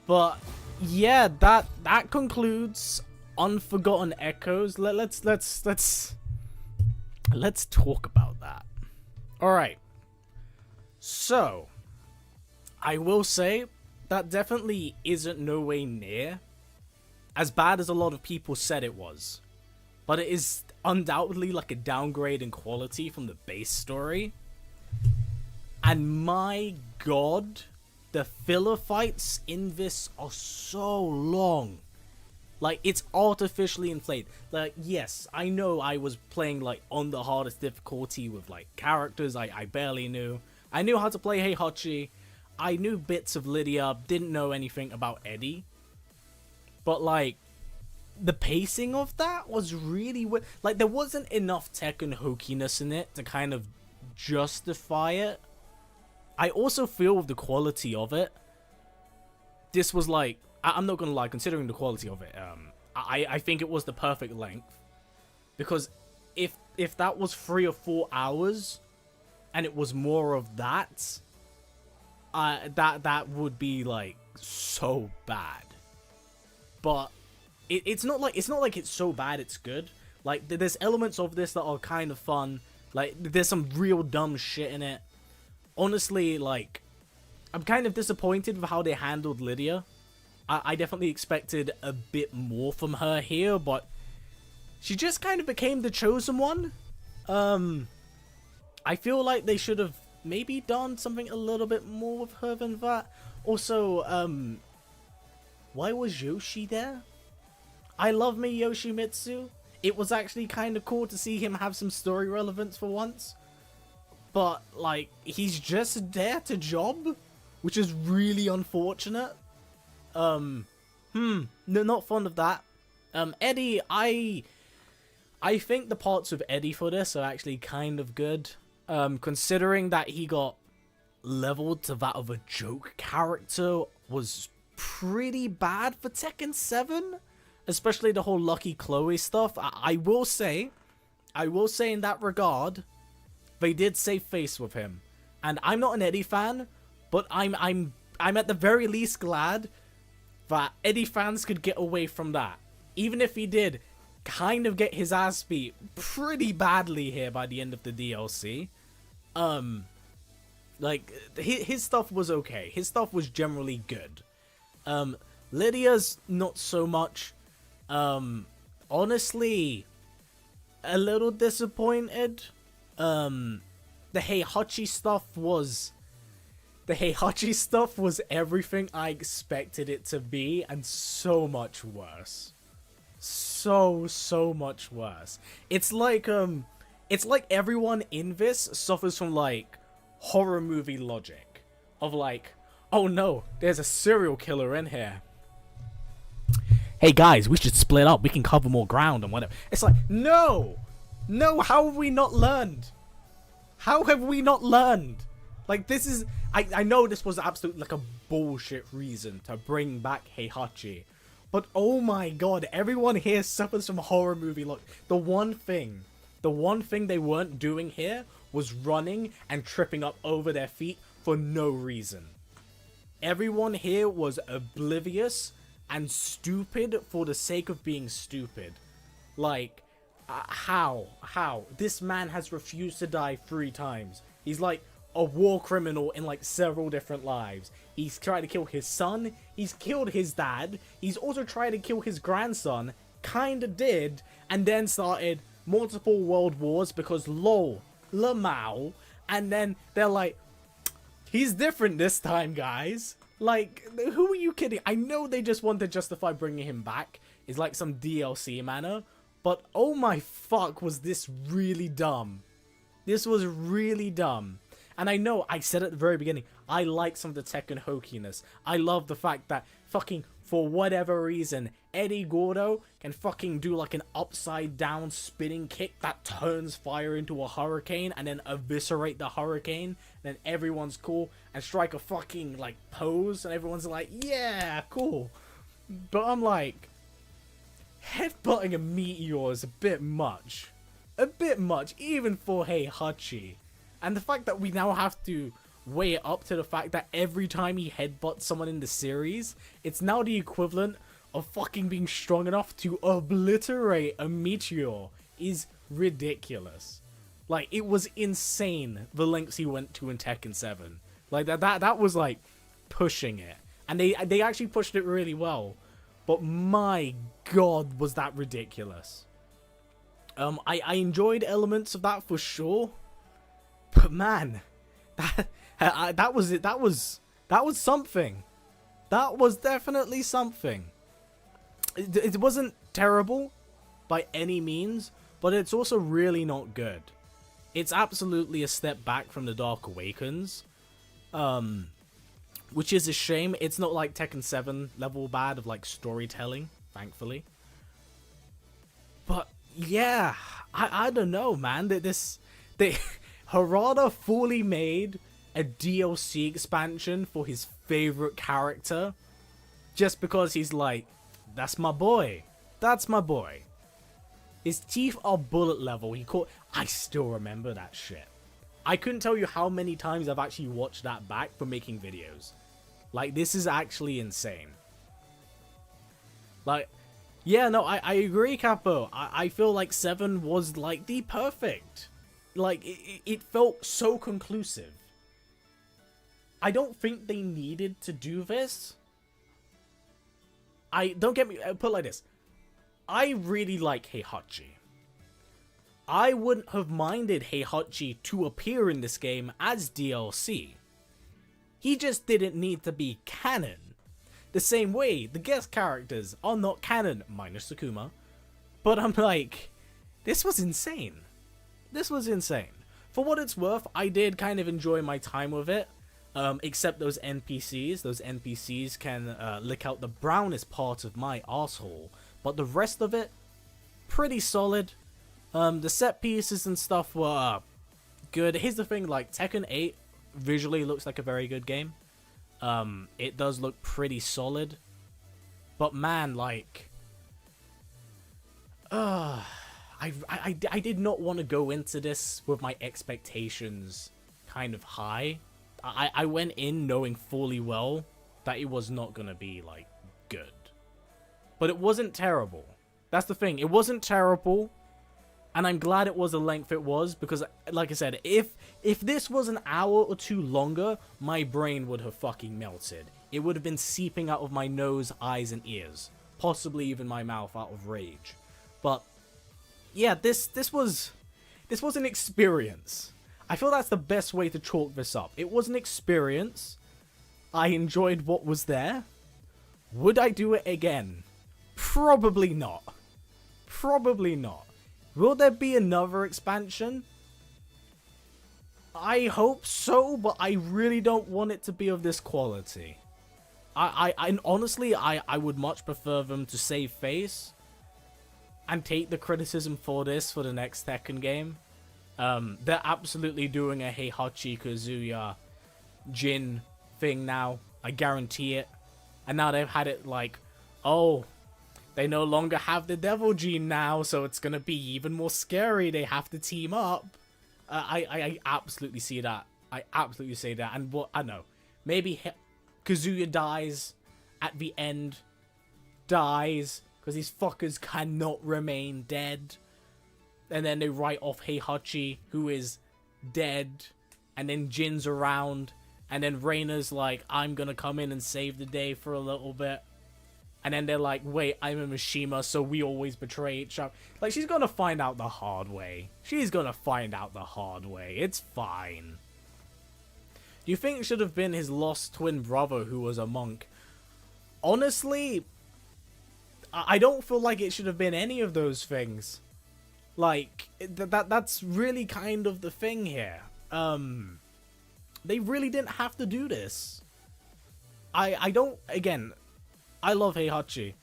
S1: But yeah, that concludes Unforgotten Echoes. Let's talk about that. All right. So, I will say that definitely isn't no way near as bad as a lot of people said it was. But it is undoubtedly like a downgrade in quality from the base story. And my god, the filler fights in this are so long. Like, it's artificially inflated. Like, yes, I know I was playing like on the hardest difficulty with like characters I barely knew. I knew how to play Heihachi. I knew bits of Lidia, didn't know anything about Eddie. But like, the pacing of that was really weird. Like, there wasn't enough Tekken hokiness in it to kind of justify it. I also feel with the quality of it, this was like, I'm not gonna lie, considering the quality of it, I think it was the perfect length. Because if that was 3 or 4 hours, and it was more of that, that would be like so bad. But it's not like it's so bad it's good. Like there's elements of this that are kind of fun. Like there's some real dumb shit in it. Honestly, like I'm kind of disappointed with how they handled Lidia. I definitely expected a bit more from her here, but she just kind of became the chosen one. I feel like they should have maybe done something a little bit more with her than that. Also, why was Yoshi there? I love me Yoshimitsu. It was actually kind of cool to see him have some story relevance for once. But, like, he's just there to job, which is really unfortunate. No, not fond of that. Eddie, I think the parts with Eddie for this are actually kind of good. Considering that he got leveled to that of a joke character was pretty bad for Tekken 7. Especially the whole Lucky Chloe stuff. I will say in that regard, they did save face with him. And I'm not an Eddie fan, but I'm at the very least glad that Eddie fans could get away from that. Even if he did kind of get his ass beat pretty badly here by the end of the DLC. Like, his stuff was okay. His stuff was generally good. Lydia's not so much. Honestly, a little disappointed. The Heihachi stuff was everything I expected it to be, and so much worse. So much worse. It's like everyone in this suffers from like horror movie logic of like, oh no, there's a serial killer in here. Hey guys, we should split up. We can cover more ground and whatever. It's like, no, how have we not learned? How have we not learned? Like, this is, I know this was absolutely like a bullshit reason to bring back Heihachi, but oh my god, everyone here suffers from horror movie look. The one thing they weren't doing here was running and tripping up over their feet for no reason. Everyone here was oblivious and stupid for the sake of being stupid. Like, how? This man has refused to die 3 times. He's like a war criminal in like several different lives. He's tried to kill his son. He's killed his dad. He's also tried to kill his grandson. Kinda did. And then started multiple world wars because lol, Lamau. And then they're like, he's different this time, guys. Like, who are you kidding? I know they just want to justify bringing him back. It's like some DLC manner. But oh my fuck, was this really dumb. This was really dumb. And I know, I said at the very beginning, I like some of the Tekken hokiness. I love the fact that fucking, for whatever reason, Eddie Gordo can fucking do like an upside down spinning kick that turns fire into a hurricane and then eviscerate the hurricane. Then everyone's cool and strike a fucking like pose and everyone's like, yeah, cool. But I'm like, headbutting a Meteor is a bit much. A bit much, even for Heihachi. And the fact that we now have to weigh it up to the fact that every time he headbutts someone in the series, it's now the equivalent of fucking being strong enough to obliterate a Meteor is ridiculous. Like, it was insane the lengths he went to in Tekken 7. Like, that was like pushing it. And they actually pushed it really well. But my god, was that ridiculous. I enjoyed elements of that for sure. But man, that was it. That was something. That was definitely something. It wasn't terrible by any means, but it's also really not good. It's absolutely a step back from the Dark Awakens, which is a shame. It's not like Tekken 7 level bad of like storytelling, thankfully. But yeah, I don't know, man. Harada fully made a DLC expansion for his favorite character just because he's like, that's my boy. That's my boy. His teeth are bullet level. I still remember that shit. I couldn't tell you how many times I've actually watched that back for making videos. Like, this is actually insane. Like, yeah, no, I agree, Capo. I feel like 7 was, like, the perfect. Like, it felt so conclusive. I don't think they needed to do this. Don't get me, put it like this. I really like Heihachi. I wouldn't have minded Heihachi to appear in this game as DLC. He just didn't need to be canon. The same way the guest characters are not canon, minus Sakuma. But I'm like, this was insane. This was insane. For what it's worth, I did kind of enjoy my time with it. Except those NPCs. Those NPCs can lick out the brownest part of my asshole. But the rest of it, pretty solid. The set pieces and stuff were good. Here's the thing, like, Tekken 8 visually looks like a very good game. It does look pretty solid. But man, like... I did not want to go into this with my expectations kind of high. I went in knowing fully well that it was not going to be, like, good. But it wasn't terrible. That's the thing. It wasn't terrible. And I'm glad it was the length it was. Because, like I said, if this was an hour or two longer, my brain would have fucking melted. It would have been seeping out of my nose, eyes, and ears. Possibly even my mouth out of rage. But, yeah, this was an experience. I feel that's the best way to chalk this up. It was an experience. I enjoyed what was there. Would I do it again? Probably not. Probably not. Will there be another expansion? I hope so, but I really don't want it to be of this quality. And honestly, I would much prefer them to save face and take the criticism for this for the next Tekken game. They're absolutely doing a Heihachi Kazuya Jin thing now. I guarantee it. And now they've had it like, oh, they no longer have the devil gene now, so it's gonna be even more scary. They have to team up. I absolutely see that. I absolutely see that. And what, I don't know, maybe Kazuya dies at the end. Dies. Because these fuckers cannot remain dead. And then they write off Heihachi, who is dead. And then Jin's around. And then Reina's like, I'm gonna come in and save the day for a little bit. And then they're like, wait, I'm a Mishima, so we always betray each other. Like, she's gonna find out the hard way. She's gonna find out the hard way. It's fine. Do you think it should have been his lost twin brother who was a monk? Honestly, I don't feel like it should have been any of those things. Like, that's really kind of the thing here. They really didn't have to do this. I don't, again, I love Heihachi.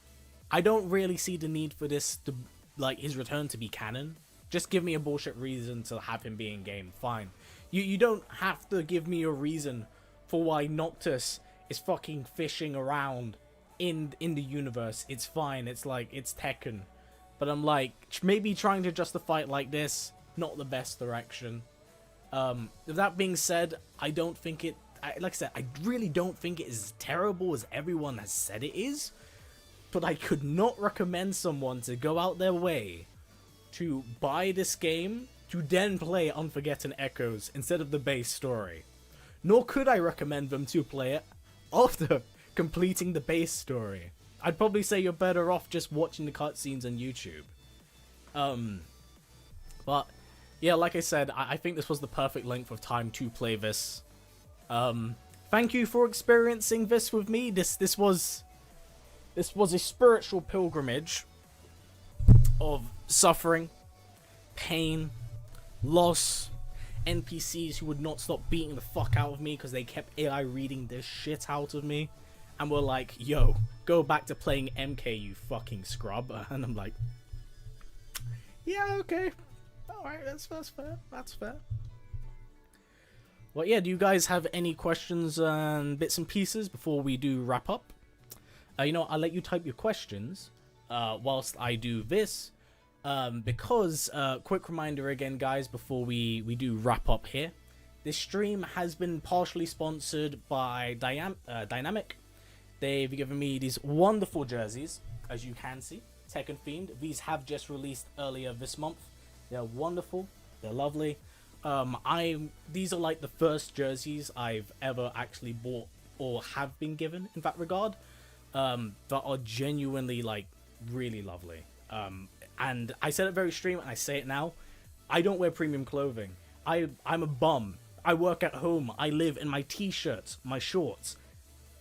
S1: I don't really see the need for this to, like, his return to be canon. Just give me a bullshit reason to have him be in game, fine. You don't have to give me a reason for why Noctis is fucking fishing around in the universe. It's fine, it's like, it's Tekken. But I'm like, maybe trying to justify it like this, not the best direction. That being said, I don't think it, like I said, I really don't think it is as terrible as everyone has said it is. But I could not recommend someone to go out their way to buy this game to then play Unforgotten Echoes instead of the base story. Nor could I recommend them to play it after completing the base story. I'd probably say you're better off just watching the cutscenes on YouTube. But yeah, like I said, I think this was the perfect length of time to play this. Thank you for experiencing this with me. This was a spiritual pilgrimage of suffering, pain, loss, NPCs who would not stop beating the fuck out of me because they kept AI reading this shit out of me, and were like, yo, go back to playing MK, you fucking scrub. And I'm like, yeah, okay, alright, that's fair, that's fair. Well, yeah, do you guys have any questions and bits and pieces before we do wrap up? You know, I'll let you type your questions whilst I do this. Because, quick reminder again, guys, before we do wrap up here. This stream has been partially sponsored by Dynamic. They've given me these wonderful jerseys, as you can see, Tekken themed. These have just released earlier this month. They're wonderful. They're lovely. These are like the first jerseys I've ever actually bought or have been given in that regard. That are genuinely like really lovely. And I said it very stream, and I say it now. I don't wear premium clothing. I'm a bum. I work at home. I live in my t-shirts, my shorts.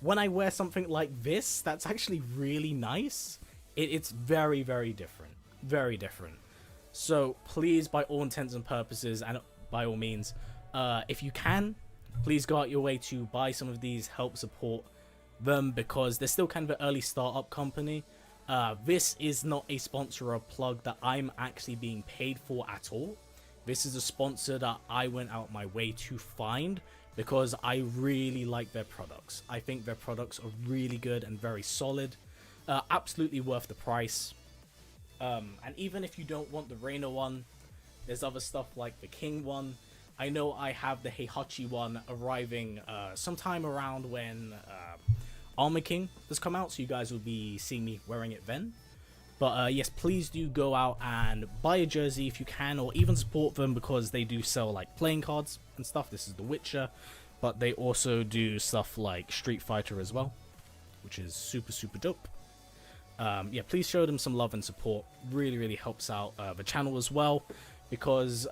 S1: When I wear something like this, that's actually really nice. It's very, very different. Very different. So please, by all intents and purposes, and by all means, if you can, please go out your way to buy some of these, help support them, because they're still kind of an early startup company. This is not a sponsor or a plug that I'm actually being paid for at all. This is a sponsor that I went out my way to find because I really like their products. I think their products are really good and very solid. Absolutely worth the price. And even if you don't want the Reina one, there's other stuff like the King one. I know I have the Heihachi one arriving sometime around when Armor King has come out, so you guys will be seeing me wearing it then. But yes, please do go out and buy a jersey if you can, or even support them because they do sell like playing cards and stuff. This is The Witcher, but they also do stuff like Street Fighter as well, which is super, super dope. Yeah, please show them some love and support. Really, really helps out the channel as well, because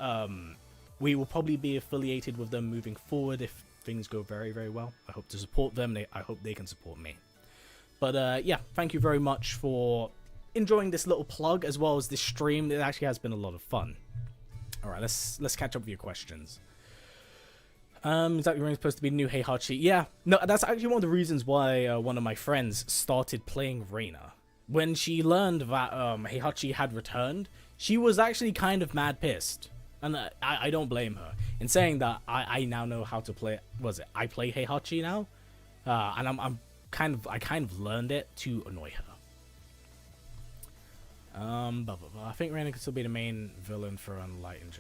S1: we will probably be affiliated with them moving forward if things go very, very well. I hope to support them. I hope they can support me. But yeah, thank you very much for enjoying this little plug as well as this stream. It actually has been a lot of fun. All right, let's catch up with your questions. Is that supposed to be new Heihachi? Yeah, no, that's actually one of the reasons why one of my friends started playing Reina. When she learned that Heihachi had returned, she was actually kind of mad pissed. And I don't blame her. In saying that, I now know how to play. I play Heihachi now, and I kind of learned it to annoy her. I think Reina could still be the main villain for Unlightened.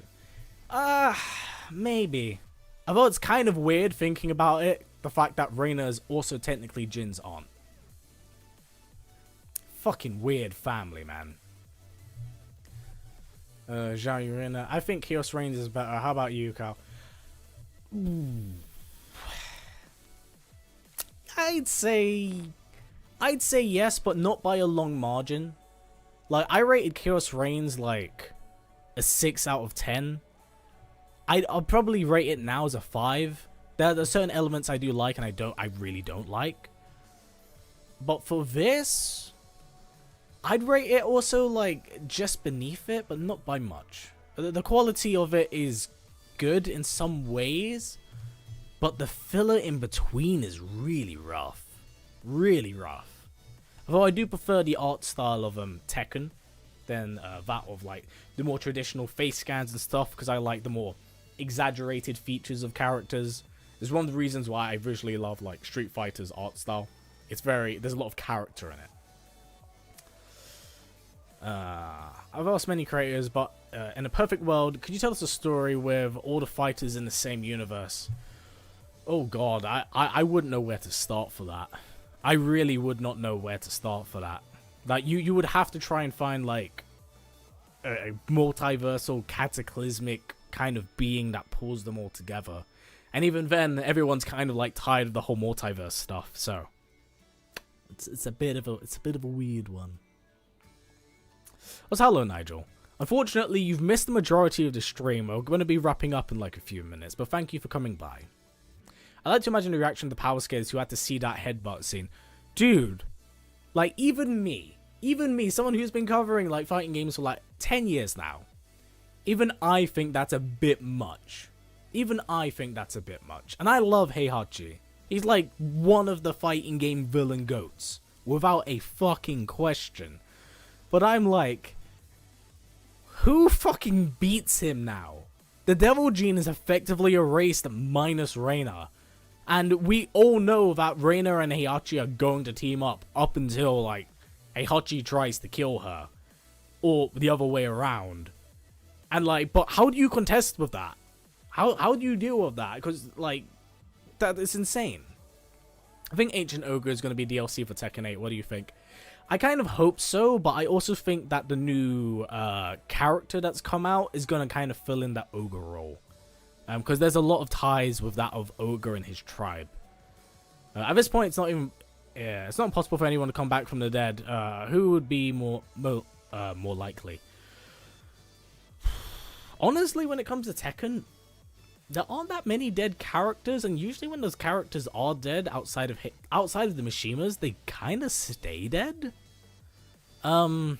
S1: Maybe. Although it's kind of weird thinking about it, the fact that Reina is also technically Jin's aunt. Fucking weird family, man. Zhao Yurina. I think Chaos Reigns is better. How about you, Cal? I'd say yes, but not by a long margin. Like, I rated Chaos Reigns like a 6 out of 10. I'll probably rate it now as a 5. There are certain elements I do like and I really don't like. But for this, I'd rate it also like just beneath it, but not by much. The quality of it is good in some ways, but the filler in between is really rough. Really rough. Although I do prefer the art style of Tekken than that of like the more traditional face scans and stuff, because I like the more exaggerated features of characters. It's one of the reasons why I visually love like Street Fighter's art style. There's a lot of character in it. I've asked many creators, but in a perfect world, could you tell us a story with all the fighters in the same universe? Oh god, I wouldn't know where to start for that. I really would not know where to start for that. Like, you would have to try and find, like, a multiversal, cataclysmic kind of being that pulls them all together. And even then, everyone's kind of, like, tired of the whole multiverse stuff, so... It's a bit of a weird one. Hello, Nigel. Unfortunately, you've missed the majority of the stream. We're going to be wrapping up in, like, a few minutes, but thank you for coming by. I like to imagine the reaction of the power skaters who had to see that headbutt scene. Dude, like, even me, someone who's been covering, like, fighting games for, like, 10 years now, even I think that's a bit much. And I love Heihachi. He's, like, one of the fighting game villain goats, without a fucking question. But I'm like, who fucking beats him now? The Devil Gene is effectively erased minus Reina. And we all know that Reina and Heihachi are going to team up until, like, Heihachi tries to kill her, or the other way around. And like, but how do you contest with that? How do you deal with that? Because like, that is insane. I think Ancient Ogre is going to be DLC for Tekken 8. What do you think? I kind of hope so, but I also think that the new character that's come out is going to kind of fill in that Ogre role. Because there's a lot of ties with that of Ogre and his tribe. At this point, it's not even... Yeah, it's not impossible for anyone to come back from the dead. Who would be more likely? Honestly, when it comes to Tekken, there aren't that many dead characters, and usually when those characters are dead outside of the Mishimas, they kind of stay dead. Honestly,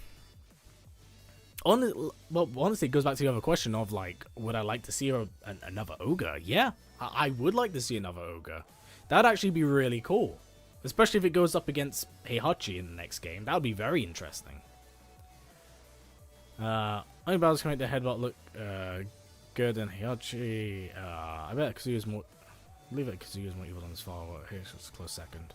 S1: it goes back to the other question of like, would I like to see another Ogre? Yeah, I would like to see another Ogre. That'd actually be really cool, especially if it goes up against Heihachi in the next game. That would be very interesting. Only battles can make the headbutt look good and Heihachi. I bet Kazuya's more. I believe that Kazuya's more evil than his father. Here's just a close second.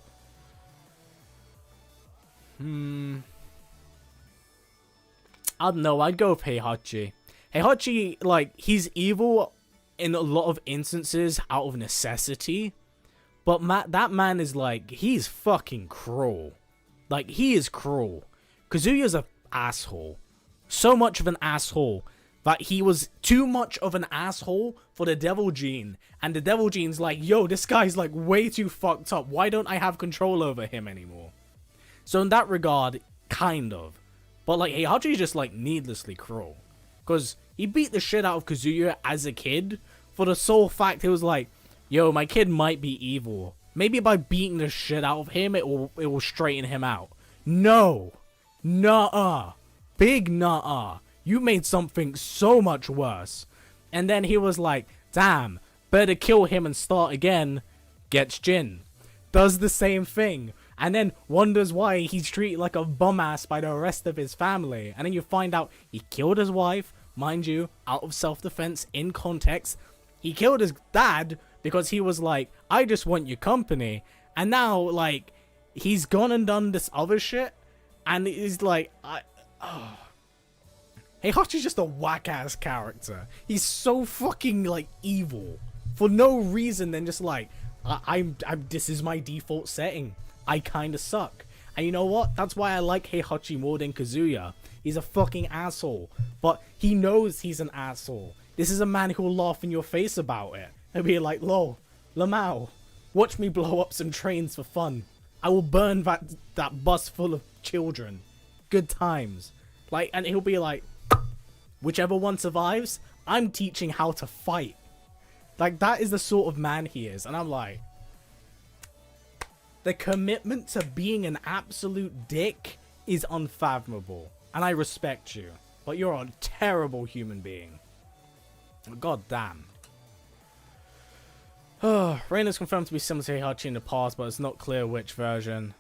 S1: I don't know. I'd go with Heihachi. Heihachi, like, he's evil in a lot of instances out of necessity, but that man is like, he's fucking cruel. Like, he is cruel. Kazuya's an asshole. So much of an asshole that he was too much of an asshole for the Devil Gene. And the Devil Gene's like, yo, this guy's like way too fucked up. Why don't I have control over him anymore? So in that regard, kind of. But like, Heihachi's just like needlessly cruel. Because he beat the shit out of Kazuya as a kid for the sole fact it was like, yo, my kid might be evil. Maybe by beating the shit out of him, it will straighten him out. No. Nuh-uh. Big nuh-uh. You made something so much worse. And then he was like, damn, better kill him and start again. Gets Jin. Does the same thing. And then wonders why he's treated like a bum ass by the rest of his family. And then you find out he killed his wife, mind you, out of self-defense in context. He killed his dad because he was like, I just want your company. And now, like, he's gone and done this other shit. And he's like, Heihachi's just a whack-ass character. He's so fucking, like, evil. For no reason than just like, this is my default setting. I kinda suck. And you know what? That's why I like Heihachi more than Kazuya. He's a fucking asshole. But he knows he's an asshole. This is a man who will laugh in your face about it. And be like, lol, Lamau, watch me blow up some trains for fun. I will burn that bus full of children. Good times. Like, and he'll be like, whichever one survives, I'm teaching how to fight. Like, that is the sort of man he is. And I'm like, the commitment to being an absolute dick is unfathomable. And I respect you. But you're a terrible human being. God damn. Reina's confirmed to be similar to Heihachi in the past, but it's not clear which version.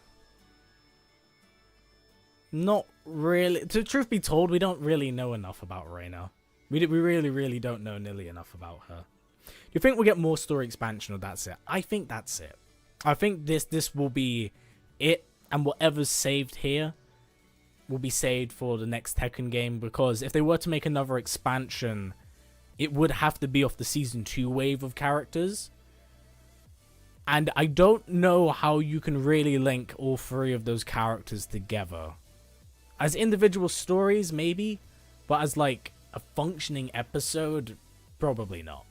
S1: Not really. To truth be told, we don't really know enough about Reina. We really don't know nearly enough about her. Do you think we'll get more story expansion or that's it? I think that's it. I think this will be it, and whatever's saved here will be saved for the next Tekken game, because if they were to make another expansion, it would have to be off the Season 2 wave of characters. And I don't know how you can really link all three of those characters together. As individual stories, maybe, but as like a functioning episode, probably not.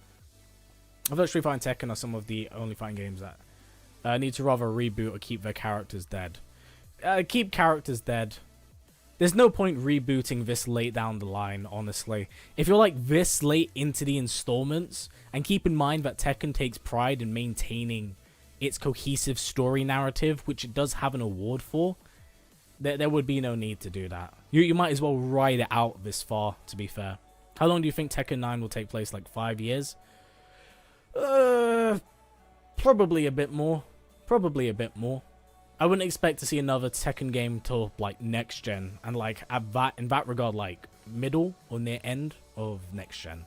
S1: I thought Street Fighter and Tekken are some of the only fighting games that need to rather reboot or keep their characters dead. Keep characters dead. There's no point rebooting this late down the line, honestly. If you're like this late into the installments, and keep in mind that Tekken takes pride in maintaining its cohesive story narrative, which it does have an award for, there would be no need to do that. You might as well ride it out this far, to be fair. How long do you think Tekken 9 will take place? Like 5 years? Probably a bit more. Probably a bit more. I wouldn't expect to see another Tekken game till like next gen, and like in that regard, like middle or near end of next gen.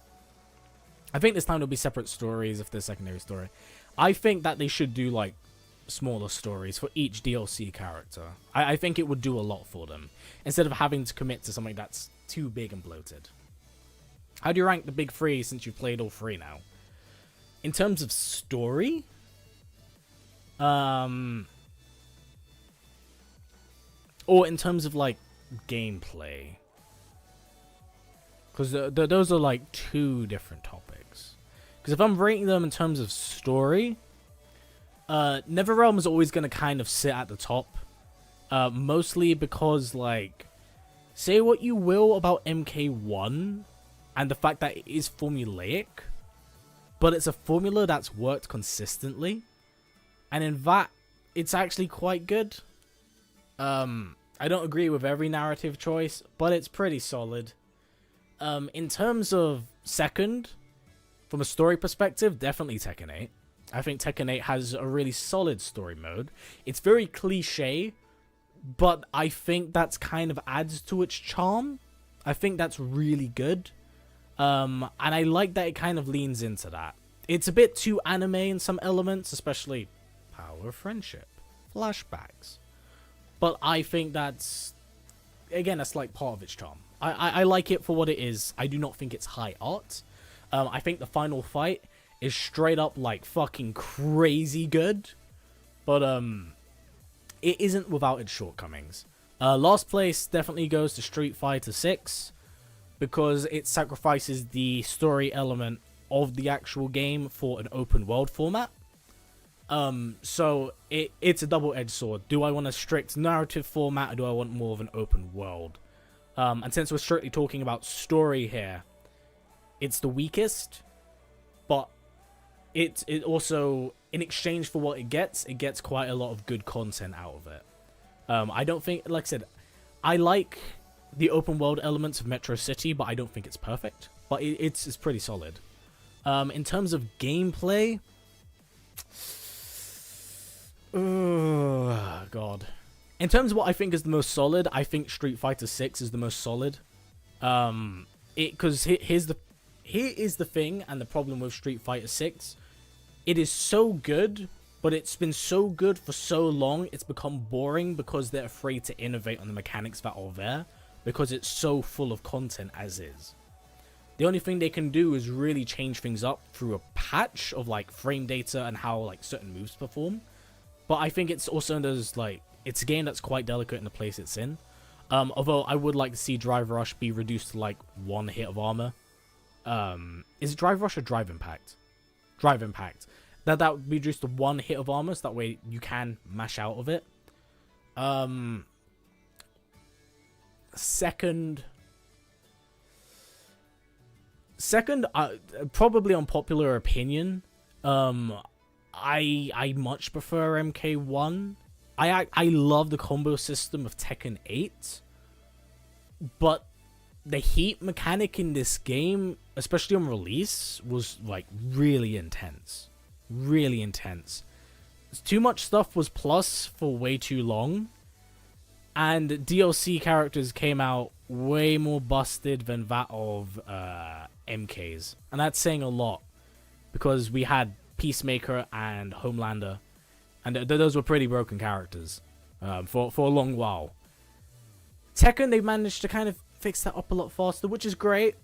S1: I think this time there'll be separate stories if there's secondary story. I think that they should do like smaller stories for each DLC character. I think it would do a lot for them, instead of having to commit to something that's too big and bloated. How do you rank the big three since you've played all three now? In terms of story, or in terms of like gameplay, because those are like two different topics. Because if I'm rating them in terms of story, NetherRealm is always going to kind of sit at the top, mostly because, like, say what you will about MK1 and the fact that it is formulaic, but it's a formula that's worked consistently, and in that, it's actually quite good. I don't agree with every narrative choice, but it's pretty solid. In terms of second, from a story perspective, definitely Tekken 8. I think Tekken 8 has a really solid story mode. It's very cliche, but I think that's kind of adds to its charm. I think that's really good. And I like that it kind of leans into that. It's a bit too anime in some elements, especially power of friendship, flashbacks. But I think that's, again, that's like part of its charm. I like it for what it is. I do not think it's high art. I think the final fight is straight up like fucking crazy good, but it isn't without its shortcomings. Last place definitely goes to Street Fighter 6 because it sacrifices the story element of the actual game for an open world format. So it's a double-edged sword. Do I want a strict narrative format, or do I want more of an open world? And since we're strictly talking about story here, it's the weakest, but it also, in exchange for what it gets quite a lot of good content out of it. I don't think, like I said, I like the open world elements of Metro City, but I don't think it's perfect. But it's pretty solid. In terms of gameplay, oh god. In terms of what I think is the most solid, I think Street Fighter 6 is the most solid. Because here is the thing and the problem with Street Fighter 6. It is so good, but it's been so good for so long, it's become boring because they're afraid to innovate on the mechanics that are there, because it's so full of content as is. The only thing they can do is really change things up through a patch of like frame data and how like certain moves perform. But I think it's also like, it's a game that's quite delicate in the place it's in. Although I would like to see Drive Rush be reduced to like one hit of armor. Is it Drive Rush or Drive Impact? Drive Impact. That would be reduced to one hit of armor, so that way you can mash out of it. Second, probably unpopular opinion. I much prefer MK1. I love the combo system of Tekken 8, but the heat mechanic in this game, especially on release, was like really intense. Really intense. Too much stuff was plus for way too long, and DLC characters came out way more busted than that of MK's, and that's saying a lot because we had Peacemaker and Homelander, and those were pretty broken characters for a long while. Tekken, they managed to kind of fix that up a lot faster, which is great,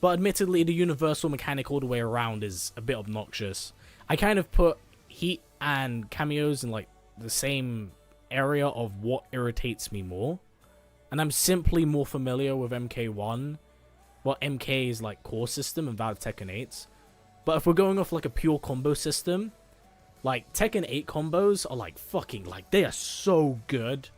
S1: but admittedly the universal mechanic all the way around is a bit obnoxious. I kind of put heat and cameos in like the same area of what irritates me more, and I'm simply more familiar with MK1, what MK's like core system, and that of Tekken 8's. But if we're going off like a pure combo system, like Tekken 8 combos are like fucking, like, they are so good.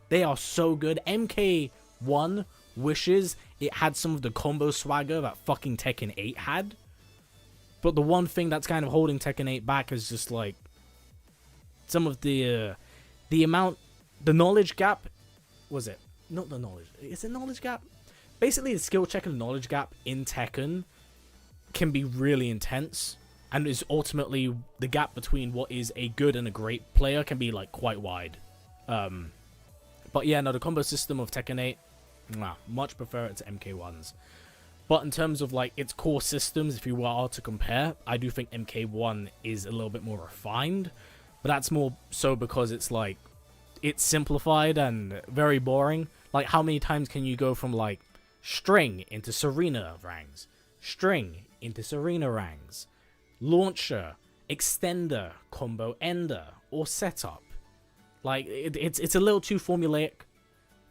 S1: They are so good. MK1 wishes it had some of the combo swagger that fucking Tekken 8 had. But the one thing that's kind of holding Tekken 8 back is just like some of the knowledge gap. Was it? Not the knowledge. Is it knowledge gap? Basically, the skill check and knowledge gap in Tekken can be really intense, and is ultimately the gap between what is a good and a great player can be like quite wide. But yeah, no, the combo system of Tekken 8, much prefer it to MK1's. But in terms of like its core systems, if you are to compare, I do think MK1 is a little bit more refined. but that's more so because it's like, it's simplified and very boring. Like, how many times can you go from like string into Serena rangs, string into Serena rangs, launcher, extender, combo ender, or setup? Like, it's a little too formulaic,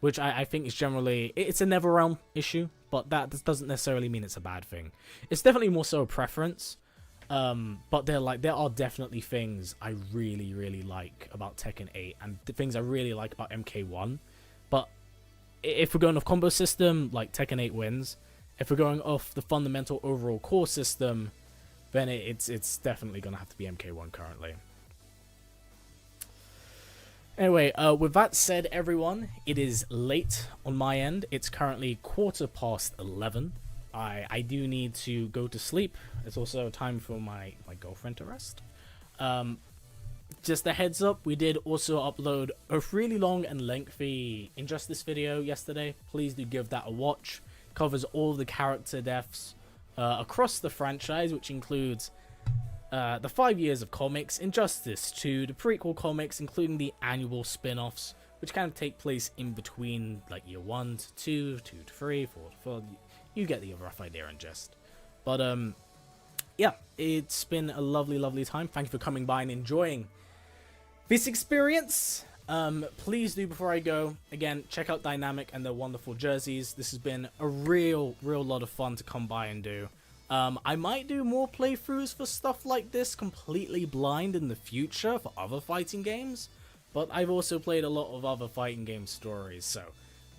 S1: which I think is generally, it's a NetherRealm issue, but that doesn't necessarily mean it's a bad thing. It's definitely more so a preference, but there are definitely things I really, really like about Tekken 8, and the things I really like about MK1. But if we're going off combo system, like, Tekken 8 wins. If we're going off the fundamental overall core system, then it's definitely going to have to be MK1 currently. Anyway, with that said, everyone, it is late on my end. It's currently 11:15. I do need to go to sleep. It's also time for my girlfriend to rest. Just a heads up, we did also upload a really long and lengthy Injustice video yesterday. Please do give that a watch. It covers all the character deaths across the franchise, which includes the 5 years of comics, Injustice 2, the prequel comics, including the annual spin-offs, which kind of take place in between, like, year 1 to 2, 2 to 3, 4 to 4. You get the rough idea and gist. But, yeah, it's been a lovely, lovely time. Thank you for coming by and enjoying this experience. Please do, before I go, again, check out Dynamic and their wonderful jerseys. This has been a real lot of fun to come by and do. I might do more playthroughs for stuff like this completely blind in the future for other fighting games, but I've also played a lot of other fighting game stories, so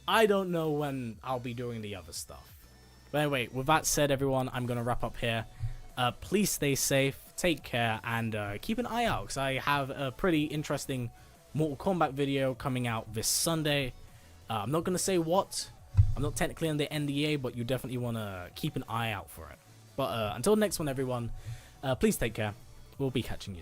S1: I don't know when I'll be doing the other stuff. But anyway, with that said, everyone, I'm going to wrap up here. Please stay safe, take care, and keep an eye out, because I have a pretty interesting Mortal Kombat video coming out this Sunday. I'm not going to say what. I'm not technically under NDA, but you definitely want to keep an eye out for it. But until next one, everyone, please take care. We'll be catching you soon.